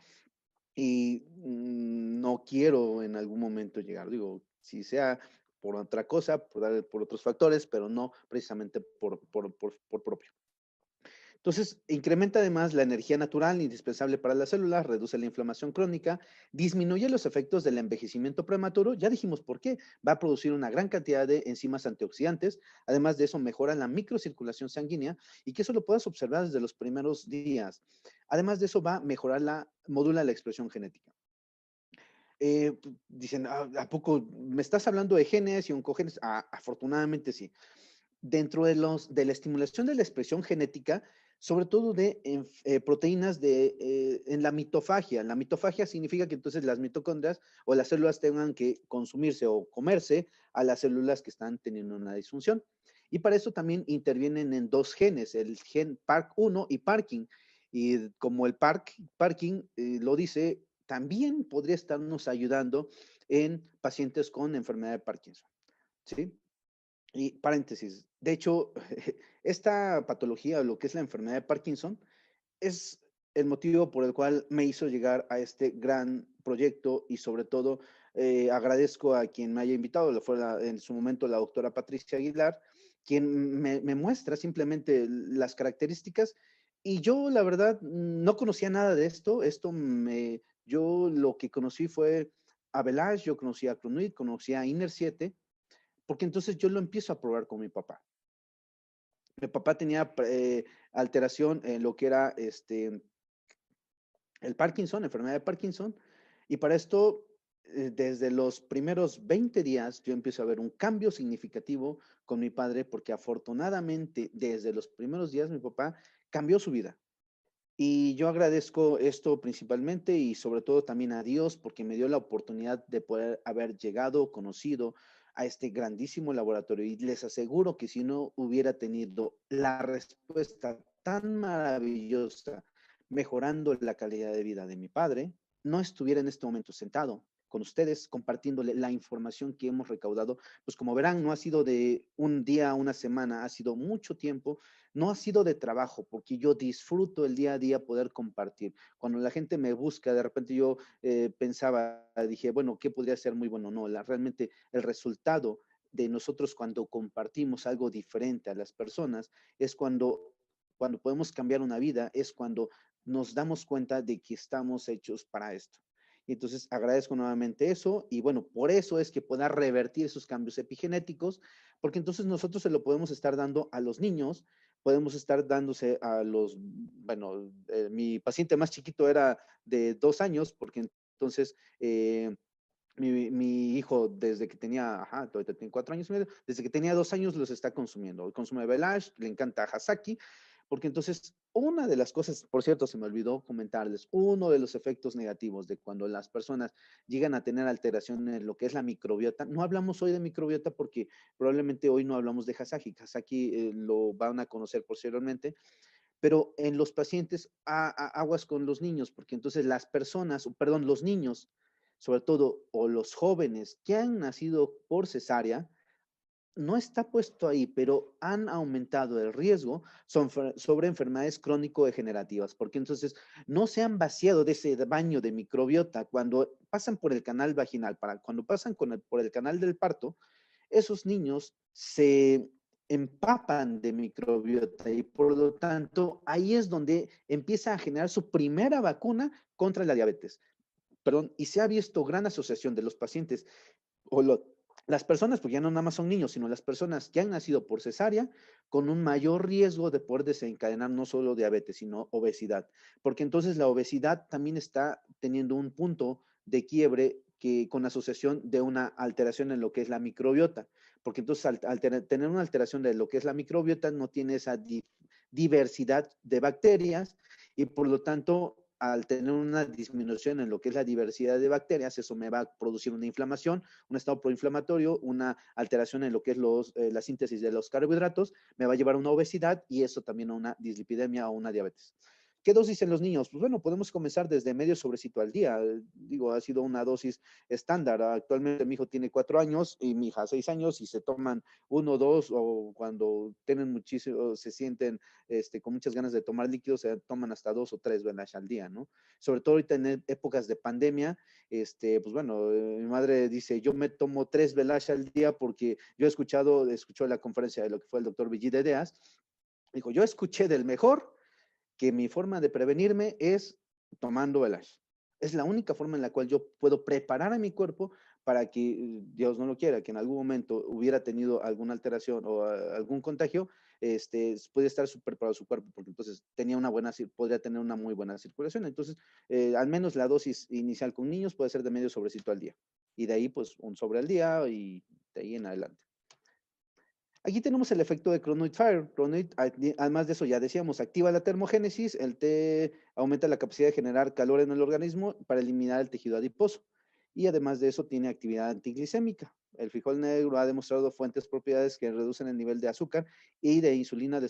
y no quiero en algún momento llegar. Digo, si sea por otra cosa, por otros factores, pero no precisamente por propio. Entonces, incrementa además la energía natural indispensable para las células, reduce la inflamación crónica, disminuye los efectos del envejecimiento prematuro, ya dijimos por qué, va a producir una gran cantidad de enzimas antioxidantes, además de eso mejora la microcirculación sanguínea y que eso lo puedas observar desde los primeros días. Además de eso va a mejorar modula la expresión genética. Dicen, ¿a poco me estás hablando de genes y oncogenes? Afortunadamente sí. Dentro de la estimulación de la expresión genética, sobre todo de proteínas en la mitofagia. La mitofagia significa que entonces las mitocondrias o las células tengan que consumirse o comerse a las células que están teniendo una disfunción. Y para eso también intervienen en dos genes, el gen PARK1 y Parkin. Y como el Parkin lo dice, también podría estarnos ayudando en pacientes con enfermedad de Parkinson. ¿Sí? Y paréntesis, de hecho, esta patología, lo que es la enfermedad de Parkinson, es el motivo por el cual me hizo llegar a este gran proyecto y sobre todo agradezco a quien me haya invitado, fue en su momento la doctora Patricia Aguilar, quien me muestra simplemente las características y yo la verdad no conocía nada de esto, yo lo que conocí fue a Velage, yo conocí a Cronuit, conocí a Inner 7, porque entonces yo lo empiezo a probar con mi papá. Mi papá tenía alteración en lo que era el Parkinson, enfermedad de Parkinson, y para esto, desde los primeros 20 días, yo empiezo a ver un cambio significativo con mi padre, porque afortunadamente, desde los primeros días, mi papá cambió su vida. Y yo agradezco esto principalmente y sobre todo también a Dios porque me dio la oportunidad de poder haber llegado, conocido a este grandísimo laboratorio. Y les aseguro que si no hubiera tenido la respuesta tan maravillosa, mejorando la calidad de vida de mi padre, no estuviera en este momento sentado con ustedes compartiéndole la información que hemos recaudado. Pues como verán, no ha sido de un día a una semana, ha sido mucho tiempo, no ha sido de trabajo, porque yo disfruto el día a día poder compartir. Cuando la gente me busca, de repente yo pensaba, dije, bueno, ¿qué podría ser muy bueno? No, realmente el resultado de nosotros cuando compartimos algo diferente a las personas es cuando podemos cambiar una vida, es cuando nos damos cuenta de que estamos hechos para esto. Y entonces agradezco nuevamente eso y bueno, por eso es que pueda revertir esos cambios epigenéticos, porque entonces nosotros se lo podemos estar dando a los niños, podemos estar dándose a bueno, mi paciente más chiquito era de 2 años, porque entonces mi hijo desde que tenía, todavía tiene 4 años y medio, desde que tenía 2 años los está consumiendo. Consume Belage, le encanta Hasaki, porque entonces una de las cosas, por cierto, se me olvidó comentarles, uno de los efectos negativos de cuando las personas llegan a tener alteración en lo que es la microbiota, no hablamos hoy de microbiota porque probablemente hoy no hablamos de Hasaki, Hasaki lo van a conocer posteriormente, pero en los pacientes aguas con los niños, porque entonces las personas, perdón, los niños, sobre todo, o los jóvenes que han nacido por cesárea, no está puesto ahí, pero han aumentado el riesgo sobre enfermedades crónico-degenerativas, porque entonces no se han vaciado de ese baño de microbiota cuando pasan por el canal vaginal, cuando pasan por el canal del parto, esos niños se empapan de microbiota y por lo tanto ahí es donde empieza a generar su primera vacuna contra la diabetes. Perdón, y se ha visto gran asociación de los pacientes o las personas, porque ya no nada más son niños, sino las personas que han nacido por cesárea, con un mayor riesgo de poder desencadenar no solo diabetes, sino obesidad. Porque entonces la obesidad también está teniendo un punto de quiebre que con asociación de una alteración en lo que es la microbiota. Porque entonces al tener una alteración de lo que es la microbiota, no tiene esa diversidad de bacterias y por lo tanto al tener una disminución en lo que es la diversidad de bacterias, eso me va a producir una inflamación, un estado proinflamatorio, una alteración en lo que es la síntesis de los carbohidratos, me va a llevar a una obesidad y eso también a una dislipidemia o una diabetes. ¿Qué dosis en los niños? Pues bueno, podemos comenzar desde medio sobrecito al día. Digo, ha sido una dosis estándar. Actualmente mi hijo tiene 4 años y mi hija 6 años y se toman uno, dos o cuando tienen muchísimo, se sienten con muchas ganas de tomar líquidos, se toman hasta 2 o 3 velas al día, ¿no? Sobre todo ahorita en épocas de pandemia, pues bueno, mi madre dice, yo me tomo 3 velas al día porque yo escuchó la conferencia de lo que fue el doctor Villide Deas, dijo, yo escuché del mejor que mi forma de prevenirme es tomando velas. Es la única forma en la cual yo puedo preparar a mi cuerpo para que, Dios no lo quiera, que en algún momento hubiera tenido alguna alteración o algún contagio, puede estar súper preparado su cuerpo, porque entonces podría tener una muy buena circulación. Entonces, al menos la dosis inicial con niños puede ser de medio sobrecito al día. Y de ahí, pues, un sobre al día y de ahí en adelante. Aquí tenemos el efecto de Chronoid Fire. Chronoid, además de eso, ya decíamos, activa la termogénesis, el té aumenta la capacidad de generar calor en el organismo para eliminar el tejido adiposo. Y además de eso, tiene actividad antiglicémica. El frijol negro ha demostrado fuentes propiedades que reducen el nivel de azúcar y de insulina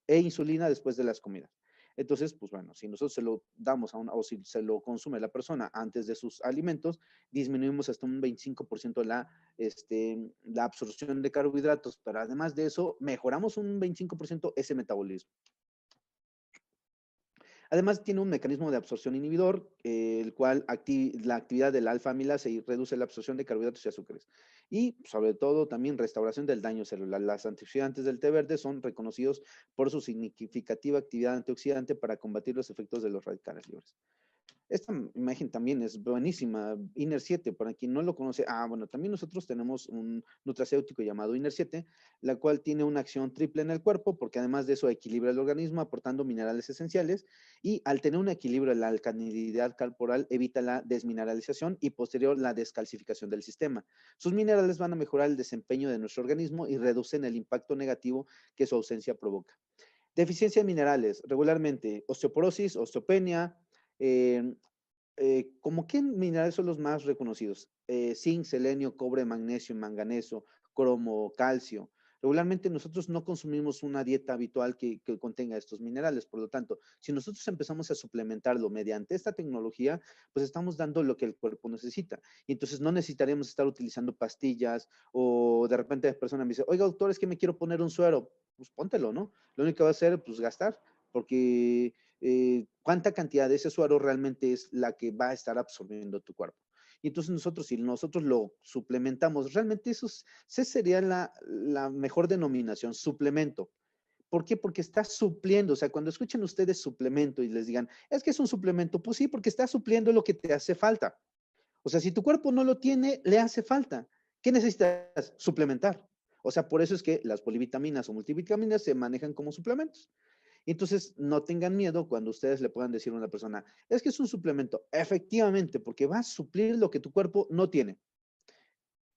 insulina después de las comidas. Entonces, pues bueno, si nosotros se lo damos o si se lo consume la persona antes de sus alimentos, disminuimos hasta un 25% la absorción de carbohidratos, pero además de eso, mejoramos un 25% ese metabolismo. Además, tiene un mecanismo de absorción inhibidor, el cual la actividad del alfa-amilasa y reduce la absorción de carbohidratos y azúcares. Y, sobre todo, también restauración del daño celular. Las antioxidantes del té verde son reconocidos por su significativa actividad antioxidante para combatir los efectos de los radicales libres. Esta imagen también es buenísima, Iner 7, para quien no lo conoce, bueno, también nosotros tenemos un nutracéutico llamado Iner 7, la cual tiene una acción triple en el cuerpo, porque además de eso equilibra el organismo aportando minerales esenciales, y al tener un equilibrio en la alcalinidad corporal evita la desmineralización y posterior la descalcificación del sistema. Sus minerales van a mejorar el desempeño de nuestro organismo y reducen el impacto negativo que su ausencia provoca. Deficiencia de minerales, regularmente osteoporosis, osteopenia, eh, ¿cómo qué minerales son los más reconocidos? Zinc, selenio, cobre, magnesio, manganeso, cromo, calcio. Regularmente nosotros no consumimos una dieta habitual que contenga estos minerales, por lo tanto, si nosotros empezamos a suplementarlo mediante esta tecnología, pues estamos dando lo que el cuerpo necesita. Y entonces no necesitaremos estar utilizando pastillas o de repente la persona me dice, oiga, doctor, es que me quiero poner un suero. Pues póntelo, ¿no? Lo único que va a hacer, pues gastar, porque cuánta cantidad de ese suero realmente es la que va a estar absorbiendo tu cuerpo. Y entonces nosotros, si nosotros lo suplementamos, realmente esa sería la mejor denominación, suplemento. ¿Por qué? Porque está supliendo, o sea, cuando escuchen ustedes suplemento y les digan, es que es un suplemento, pues sí, porque está supliendo lo que te hace falta. O sea, si tu cuerpo no lo tiene, le hace falta. ¿Qué necesitas? Suplementar. O sea, por eso es que las polivitaminas o multivitaminas se manejan como suplementos. Entonces, no tengan miedo cuando ustedes le puedan decir a una persona, es que es un suplemento, efectivamente, porque va a suplir lo que tu cuerpo no tiene.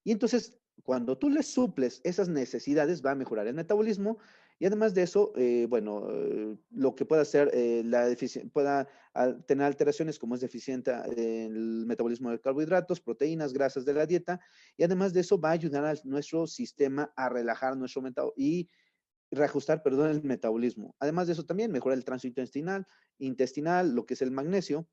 Y entonces, cuando tú le suples esas necesidades, va a mejorar el metabolismo y además de eso, bueno, lo que pueda hacer, pueda tener alteraciones como es deficiente en el metabolismo de carbohidratos, proteínas, grasas de la dieta y además de eso va a ayudar a nuestro sistema a relajar nuestro metabolismo y reajustar, perdón, el metabolismo. Además de eso también mejora el tránsito intestinal, lo que es el magnesio,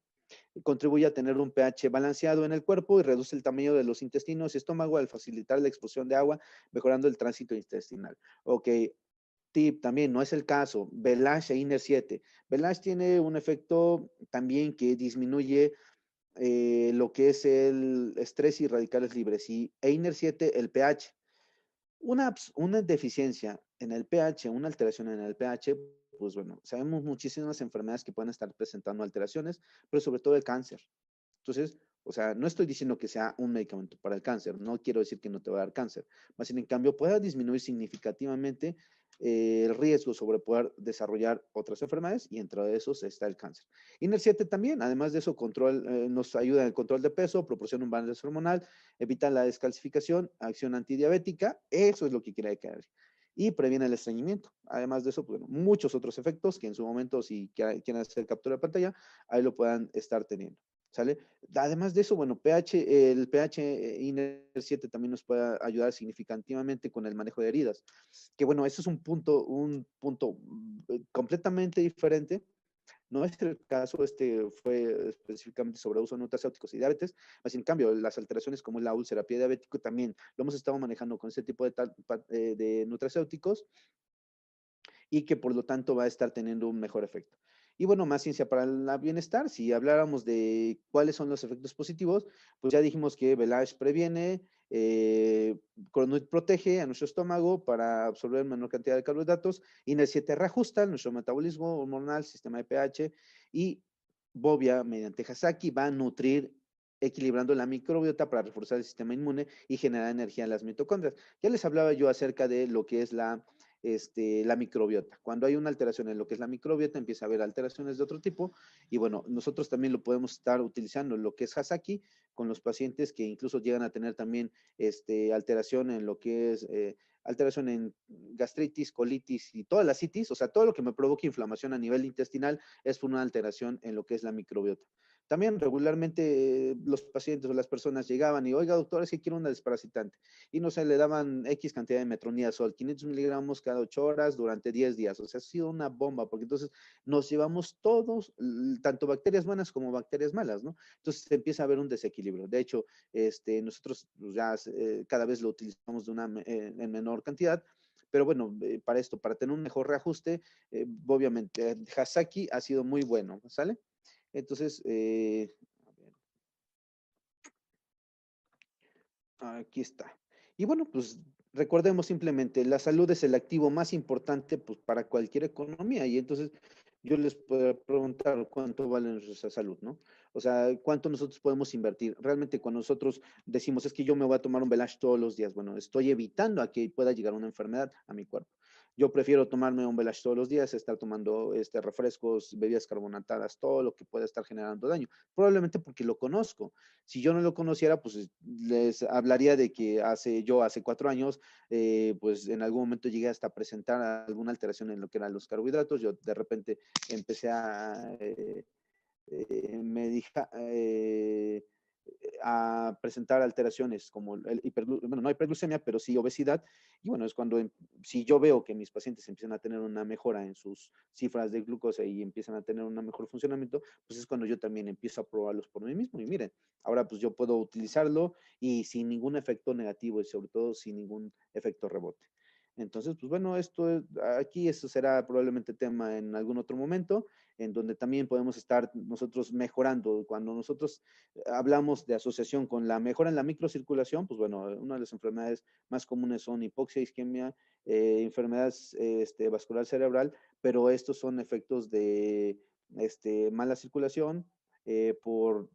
contribuye a tener un pH balanceado en el cuerpo y reduce el tamaño de los intestinos y estómago al facilitar la expulsión de agua, mejorando el tránsito intestinal. Ok, tip también, no es el caso, Belash e Iner 7. Belash tiene un efecto también que disminuye lo que es el estrés y radicales libres y Einer 7 el pH. Una deficiencia en el pH, una alteración en el pH, pues bueno, sabemos muchísimas enfermedades que pueden estar presentando alteraciones, pero sobre todo el cáncer. Entonces, o sea, no estoy diciendo que sea un medicamento para el cáncer, no quiero decir que no te va a dar cáncer, más bien en cambio pueda disminuir significativamente el riesgo sobre poder desarrollar otras enfermedades y entre esos está el cáncer. INER 7 también, además de eso, nos ayuda en el control de peso, proporciona un balance hormonal, evita la descalcificación, acción antidiabética, eso es lo que quiere caer. Y previene el estreñimiento. Además de eso, bueno, muchos otros efectos que en su momento, si quieren hacer captura de pantalla, ahí lo puedan estar teniendo. ¿Sale? Además de eso, bueno, el pH INER 7 también nos puede ayudar significativamente con el manejo de heridas. Que bueno, eso es un punto completamente diferente. No es el caso, fue específicamente sobre uso de nutracéuticos y diabetes, más en cambio, las alteraciones como la úlcera, pie diabético también lo hemos estado manejando con ese tipo de nutracéuticos y que por lo tanto va a estar teniendo un mejor efecto. Y bueno, más ciencia para el bienestar, si habláramos de cuáles son los efectos positivos, pues ya dijimos que Belash previene, Cronuit protege a nuestro estómago para absorber menor cantidad de carbohidratos, INER7 reajusta nuestro metabolismo hormonal, sistema de pH, y Bovia, mediante Hasaki, va a nutrir equilibrando la microbiota para reforzar el sistema inmune y generar energía en las mitocondrias. Ya les hablaba yo acerca de lo que es la microbiota. Cuando hay una alteración en lo que es la microbiota, empieza a haber alteraciones de otro tipo y bueno, nosotros también lo podemos estar utilizando en lo que es Hasaki con los pacientes que incluso llegan a tener también alteración en lo que es alteración en gastritis, colitis y toda la citis, o sea, todo lo que me provoca inflamación a nivel intestinal es por una alteración en lo que es la microbiota. También regularmente los pacientes o las personas llegaban y, oiga, doctor, es que quiero una desparasitante. Y no sé, le daban X cantidad de metronidazol, 500 miligramos cada 8 horas durante 10 días. O sea, ha sido una bomba, porque entonces nos llevamos todos, tanto bacterias buenas como bacterias malas, ¿no? Entonces se empieza a haber un desequilibrio. De hecho, nosotros pues, ya cada vez lo utilizamos en menor cantidad, pero bueno, para esto, para tener un mejor reajuste, obviamente, Hasaki ha sido muy bueno, ¿sale? Entonces, a ver, aquí está. Y bueno, pues recordemos simplemente, la salud es el activo más importante pues, para cualquier economía. Y entonces yo les puedo preguntar cuánto vale nuestra salud, ¿no? O sea, cuánto nosotros podemos invertir. Realmente cuando nosotros decimos, es que yo me voy a tomar un Belage todos los días, bueno, estoy evitando a que pueda llegar una enfermedad a mi cuerpo. Yo prefiero tomarme un Belage todos los días, estar tomando refrescos, bebidas carbonatadas, todo lo que pueda estar generando daño. Probablemente porque lo conozco. Si yo no lo conociera, pues les hablaría de que hace 4 años, pues en algún momento llegué hasta presentar alguna alteración en lo que eran los carbohidratos. Yo de repente empecé me dije, a presentar alteraciones como bueno, no hiperglucemia, pero sí obesidad. Y bueno, es cuando, si yo veo que mis pacientes empiezan a tener una mejora en sus cifras de glucosa y empiezan a tener un mejor funcionamiento, pues es cuando yo también empiezo a probarlos por mí mismo. Y miren, ahora pues yo puedo utilizarlo y sin ningún efecto negativo y sobre todo sin ningún efecto rebote. Entonces, pues bueno, aquí esto será probablemente tema en algún otro momento, en donde también podemos estar nosotros mejorando. Cuando nosotros hablamos de asociación con la mejora en la microcirculación, pues bueno, una de las enfermedades más comunes son hipoxia, isquemia, enfermedades vascular cerebral, pero estos son efectos de mala circulación por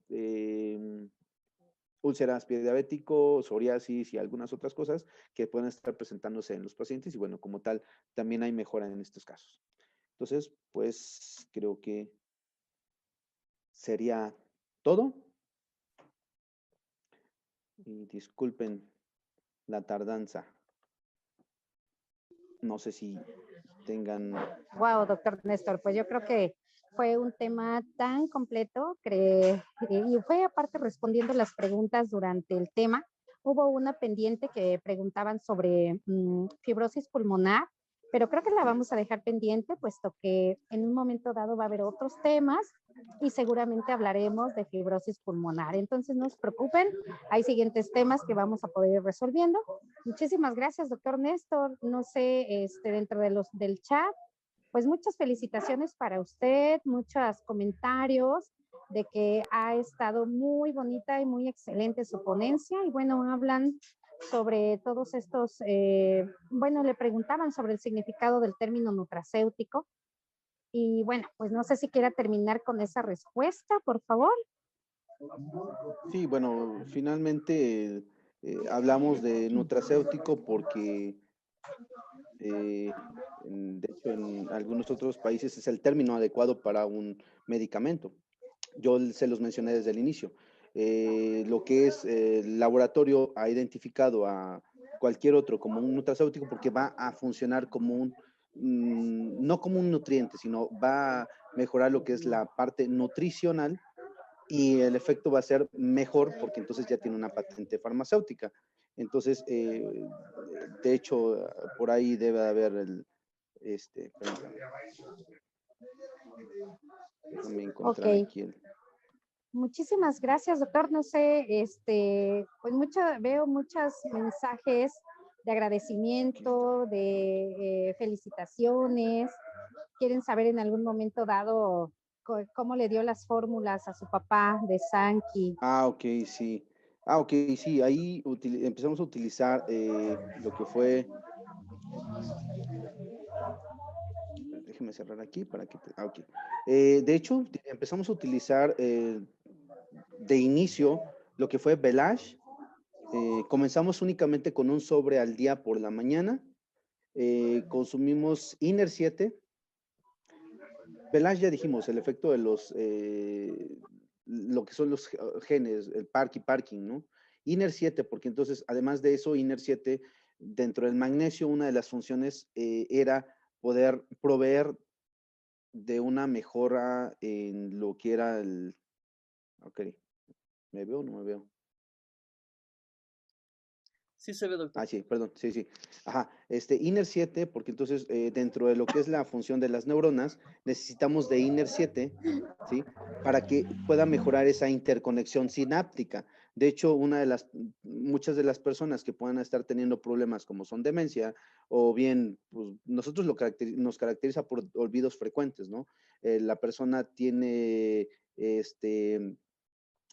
úlceras, pie diabético, psoriasis y algunas otras cosas que pueden estar presentándose en los pacientes y bueno, como tal, también hay mejora en estos casos. Entonces, pues creo que sería todo. Y disculpen la tardanza. No sé si tengan... Wow, doctor Néstor, pues yo creo que fue un tema tan completo y fue aparte respondiendo las preguntas durante el tema. Hubo una pendiente que preguntaban sobre fibrosis pulmonar, pero creo que la vamos a dejar pendiente, puesto que en un momento dado va a haber otros temas y seguramente hablaremos de fibrosis pulmonar. Entonces no se preocupen, hay siguientes temas que vamos a poder ir resolviendo. Muchísimas gracias, doctor Néstor. No sé, dentro de del chat, pues muchas felicitaciones para usted, muchos comentarios de que ha estado muy bonita y muy excelente su ponencia. Y bueno, hablan sobre todos estos, bueno, le preguntaban sobre el significado del término nutracéutico. Y bueno, pues no sé si quiera terminar con esa respuesta, por favor. Sí, bueno, finalmente hablamos de nutracéutico porque, de hecho, en algunos otros países es el término adecuado para un medicamento. Yo se los mencioné desde el inicio. Lo que es el laboratorio ha identificado a cualquier otro como un nutracéutico porque va a funcionar como no como un nutriente, sino va a mejorar lo que es la parte nutricional y el efecto va a ser mejor porque entonces ya tiene una patente farmacéutica. Entonces, de hecho, por ahí debe de haber permítame, déjame encontrar Ok, aquí el... muchísimas gracias, doctor. No sé, pues veo muchos mensajes de Aquí está. agradecimiento, de felicitaciones. Quieren saber en algún momento dado cómo le dio las fórmulas a su papá de Sankey. Ah, ok, sí. Ah, ok, sí, ahí empezamos a utilizar lo que fue, déjeme cerrar aquí para que, ok. De hecho, empezamos a utilizar de inicio lo que fue Belage. Comenzamos únicamente con un sobre al día por la mañana. Consumimos Iner 7. Belage ya dijimos, el efecto de lo que son los genes, el parking, ¿no? Iner 7, porque entonces, además de eso, Iner 7, dentro del magnesio, una de las funciones era poder proveer de una mejora en lo que era el... Ok, ¿me veo o no me veo? Sí se ve, doctor. Ah, sí, perdón, sí, sí. Ajá, INER7, porque entonces dentro de lo que es la función de las neuronas, necesitamos de INER7, ¿sí? Para que pueda mejorar esa interconexión sináptica. De hecho, muchas de las personas que puedan estar teniendo problemas como son demencia, o bien, pues nosotros nos caracteriza por olvidos frecuentes, ¿no? La persona tiene,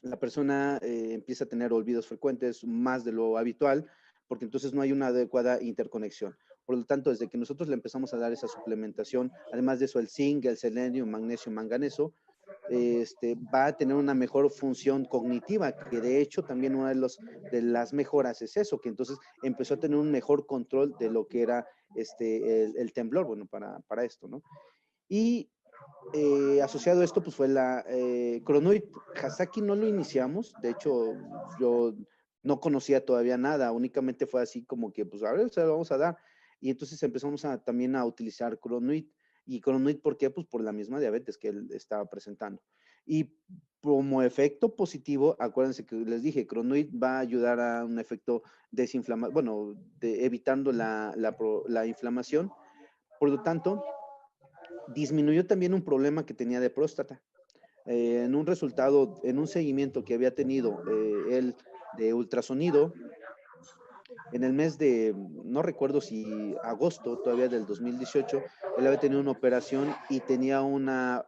la persona empieza a tener olvidos frecuentes más de lo habitual, porque entonces no hay una adecuada interconexión. Por lo tanto, desde que nosotros le empezamos a dar esa suplementación, además de eso, el zinc, el selenio, magnesio, manganeso, va a tener una mejor función cognitiva, que de hecho también una de las mejoras es eso, que entonces empezó a tener un mejor control de lo que era el temblor, bueno, para esto, ¿no? Y asociado a esto, pues fue la Cronoid. Hasaki no lo iniciamos, de hecho, yo no conocía todavía nada, únicamente fue así como que, pues a ver, se lo vamos a dar. Y entonces empezamos también a utilizar Cronoid. ¿Y Cronoid por qué? Pues por la misma diabetes que él estaba presentando. Y como efecto positivo, acuérdense que les dije, Cronoid va a ayudar a un efecto desinflamatorio, bueno, evitando la inflamación. Por lo tanto, disminuyó también un problema que tenía de próstata. En un resultado, en un seguimiento que había tenido él de ultrasonido, en el mes de, no recuerdo si agosto todavía del 2018, él había tenido una operación y tenía una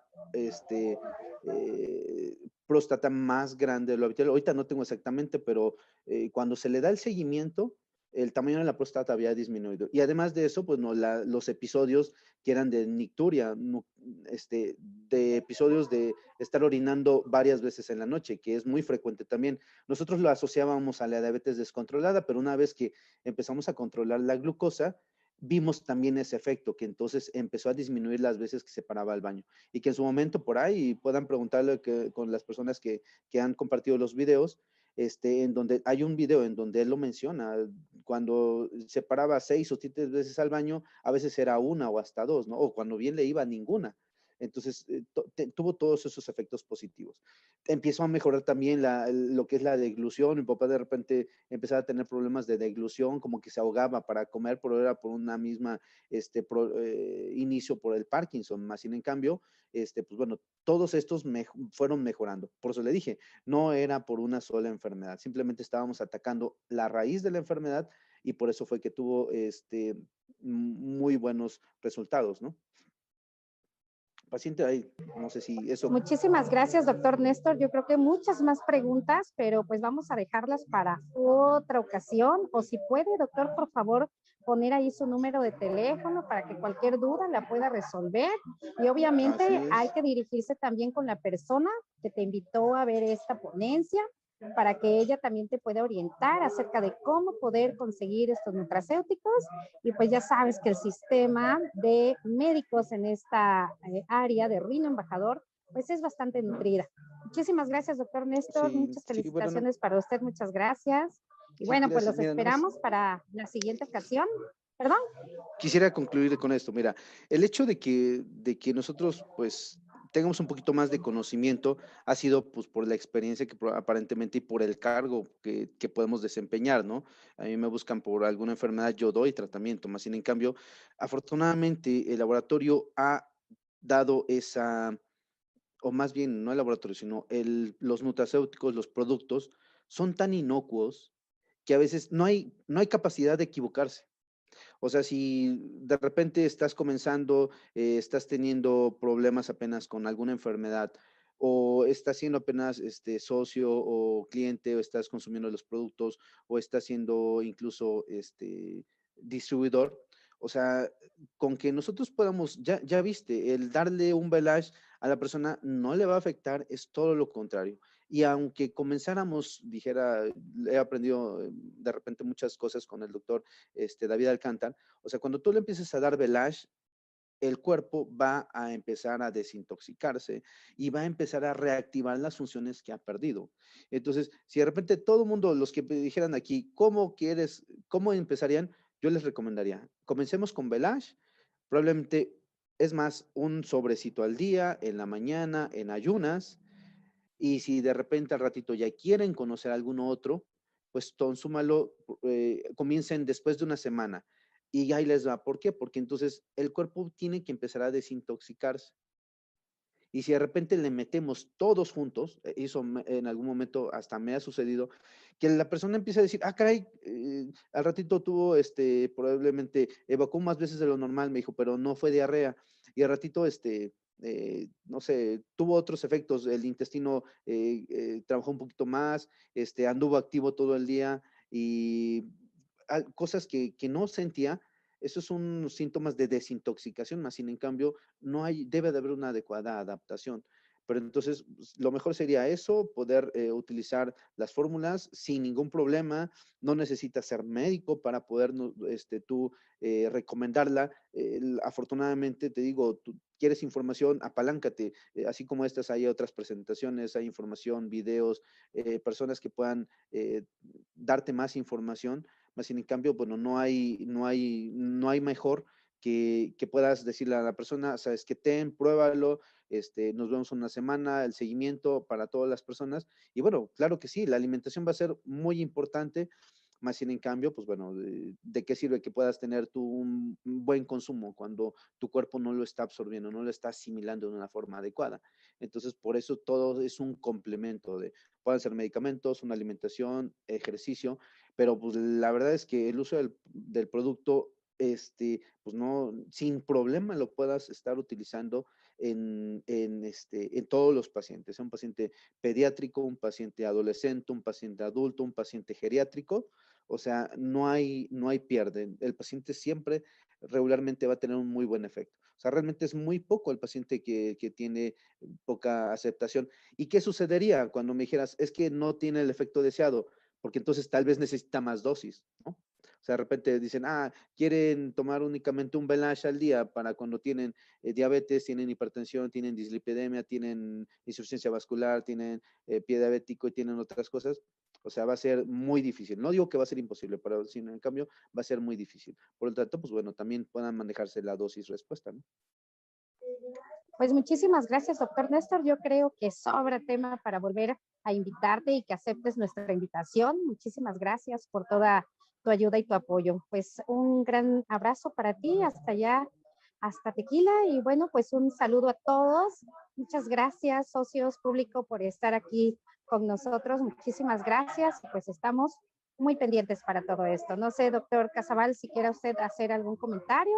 próstata más grande de lo habitual. Ahorita no tengo exactamente, pero cuando se le da el seguimiento, el tamaño de la próstata había disminuido. Y además de eso, pues no, los episodios que eran de nicturia, no, de episodios de estar orinando varias veces en la noche, que es muy frecuente también. Nosotros lo asociábamos a la diabetes descontrolada, pero una vez que empezamos a controlar la glucosa, vimos también ese efecto, que entonces empezó a disminuir las veces que se paraba al baño. Y que en su momento por ahí puedan preguntarle con las personas que han compartido los videos, en donde hay un video en donde él lo menciona, cuando se paraba 6 o 7 veces al baño, a veces era una o hasta dos, ¿no? O cuando bien le iba ninguna. Entonces, tuvo todos esos efectos positivos. Empezó a mejorar también lo que es la deglución. Mi papá de repente empezaba a tener problemas de deglución, como que se ahogaba para comer, pero era por una misma inicio por el Parkinson. Más sin en cambio, pues bueno, todos estos fueron mejorando. Por eso le dije, no era por una sola enfermedad, simplemente estábamos atacando la raíz de la enfermedad y por eso fue que tuvo muy buenos resultados, ¿no? Paciente ahí, no sé si eso. Muchísimas gracias, doctor Néstor. Yo creo que muchas más preguntas, pero pues vamos a dejarlas para otra ocasión. O si puede, doctor, por favor, poner ahí su número de teléfono para que cualquier duda la pueda resolver. Y obviamente hay que dirigirse también con la persona que te invitó a ver esta ponencia para que ella también te pueda orientar acerca de cómo poder conseguir estos nutracéuticos. Y pues ya sabes que el sistema de médicos en esta área de Rino Embajador, pues es bastante nutrida. Muchísimas gracias, doctor Néstor. Sí, Muchas sí, bueno, no, felicitaciones para usted. Muchas gracias. Y sí, bueno, pues gracias. los Mira, esperamos para la siguiente ocasión. ¿Perdón? quisiera concluir con esto. Mira, el hecho de que nosotros, pues, tengamos un poquito más de conocimiento ha sido, pues, por la experiencia que aparentemente y por el cargo que podemos desempeñar, ¿no? A mí me buscan por alguna enfermedad, yo doy tratamiento, más sin en cambio, afortunadamente, el laboratorio ha dado esa, o más bien, no el laboratorio, sino los nutracéuticos, los productos, son tan inocuos que a veces no hay capacidad de equivocarse. O sea, si de repente estás comenzando, estás teniendo problemas apenas con alguna enfermedad, o estás siendo apenas socio o cliente, o estás consumiendo los productos, o estás siendo incluso distribuidor, o sea, con que nosotros podamos, ya viste, el darle un Belage a la persona no le va a afectar, es todo lo contrario. Y aunque comenzáramos, dijera, he aprendido de repente muchas cosas con el doctor David Alcántara, o sea, cuando tú le empiezas a dar Belage, el cuerpo va a empezar a desintoxicarse y va a empezar a reactivar las funciones que ha perdido. Entonces, si de repente todo el mundo, los que dijeran aquí, cómo empezarían? Yo les recomendaría, comencemos con Belage, probablemente es más un sobrecito al día, en la mañana, en ayunas, y si de repente al ratito ya quieren conocer alguno otro, pues consúmalo, comiencen después de una semana. Y ahí les va. ¿Por qué? Porque entonces el cuerpo tiene que empezar a desintoxicarse. Y si de repente le metemos todos juntos, en algún momento hasta me ha sucedido, que la persona empieza a decir, ah, caray, al ratito tuvo, probablemente evacuó más veces de lo normal, me dijo, pero no fue diarrea. Y al ratito, no sé, tuvo otros efectos, el intestino trabajó un poquito más, anduvo activo todo el día y cosas que no sentía. Esos son síntomas de desintoxicación, más sin en cambio, debe de haber una adecuada adaptación. Pero entonces, lo mejor sería eso, poder utilizar las fórmulas sin ningún problema. No necesitas ser médico para poder tú recomendarla. Afortunadamente, te digo, tú quieres información, apaláncate. Así como estas, hay otras presentaciones, hay información, videos, personas que puedan darte más información. Más sin en cambio, bueno, no hay mejor que puedas decirle a la persona, sabes que pruébalo, nos vemos una semana, el seguimiento para todas las personas. Y bueno, claro que sí, la alimentación va a ser muy importante, más sin en cambio, pues bueno, ¿de qué sirve que puedas tener tú un buen consumo cuando tu cuerpo no lo está absorbiendo, no lo está asimilando de una forma adecuada? Entonces, por eso todo es un complemento pueden ser medicamentos, una alimentación, ejercicio, pero pues la verdad es que el uso del producto, pues no, sin problema lo puedas estar utilizando en todos los pacientes, un paciente pediátrico, un paciente adolescente, un paciente adulto, un paciente geriátrico, o sea, no hay pierde. El paciente siempre regularmente va a tener un muy buen efecto. O sea, realmente es muy poco el paciente que tiene poca aceptación. ¿Y qué sucedería cuando me dijeras, es que no tiene el efecto deseado? Porque entonces tal vez necesita más dosis, ¿no? O sea, de repente dicen, quieren tomar únicamente un Belash al día para cuando tienen diabetes, tienen hipertensión, tienen dislipidemia, tienen insuficiencia vascular, tienen pie diabético y tienen otras cosas. O sea, va a ser muy difícil. No digo que va a ser imposible, pero sino en cambio va a ser muy difícil. Por lo tanto, pues bueno, también puedan manejarse la dosis respuesta, ¿no? Pues muchísimas gracias, doctor Néstor. Yo creo que sobra tema para volver a invitarte y que aceptes nuestra invitación. Muchísimas gracias por toda tu ayuda y tu apoyo. Pues un gran abrazo para ti, hasta allá, hasta Tequila. Y bueno, pues un saludo a todos. Muchas gracias, socios, público, por estar aquí con nosotros. Muchísimas gracias. Pues estamos muy pendientes para todo esto. No sé, doctor Casabal, si quiera usted hacer algún comentario.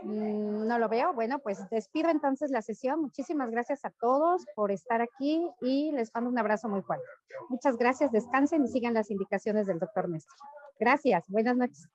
No lo veo. Bueno, pues despido entonces la sesión. Muchísimas gracias a todos por estar aquí y les mando un abrazo muy fuerte. Muchas gracias, descansen y sigan las indicaciones del doctor Néstor. Gracias, buenas noches.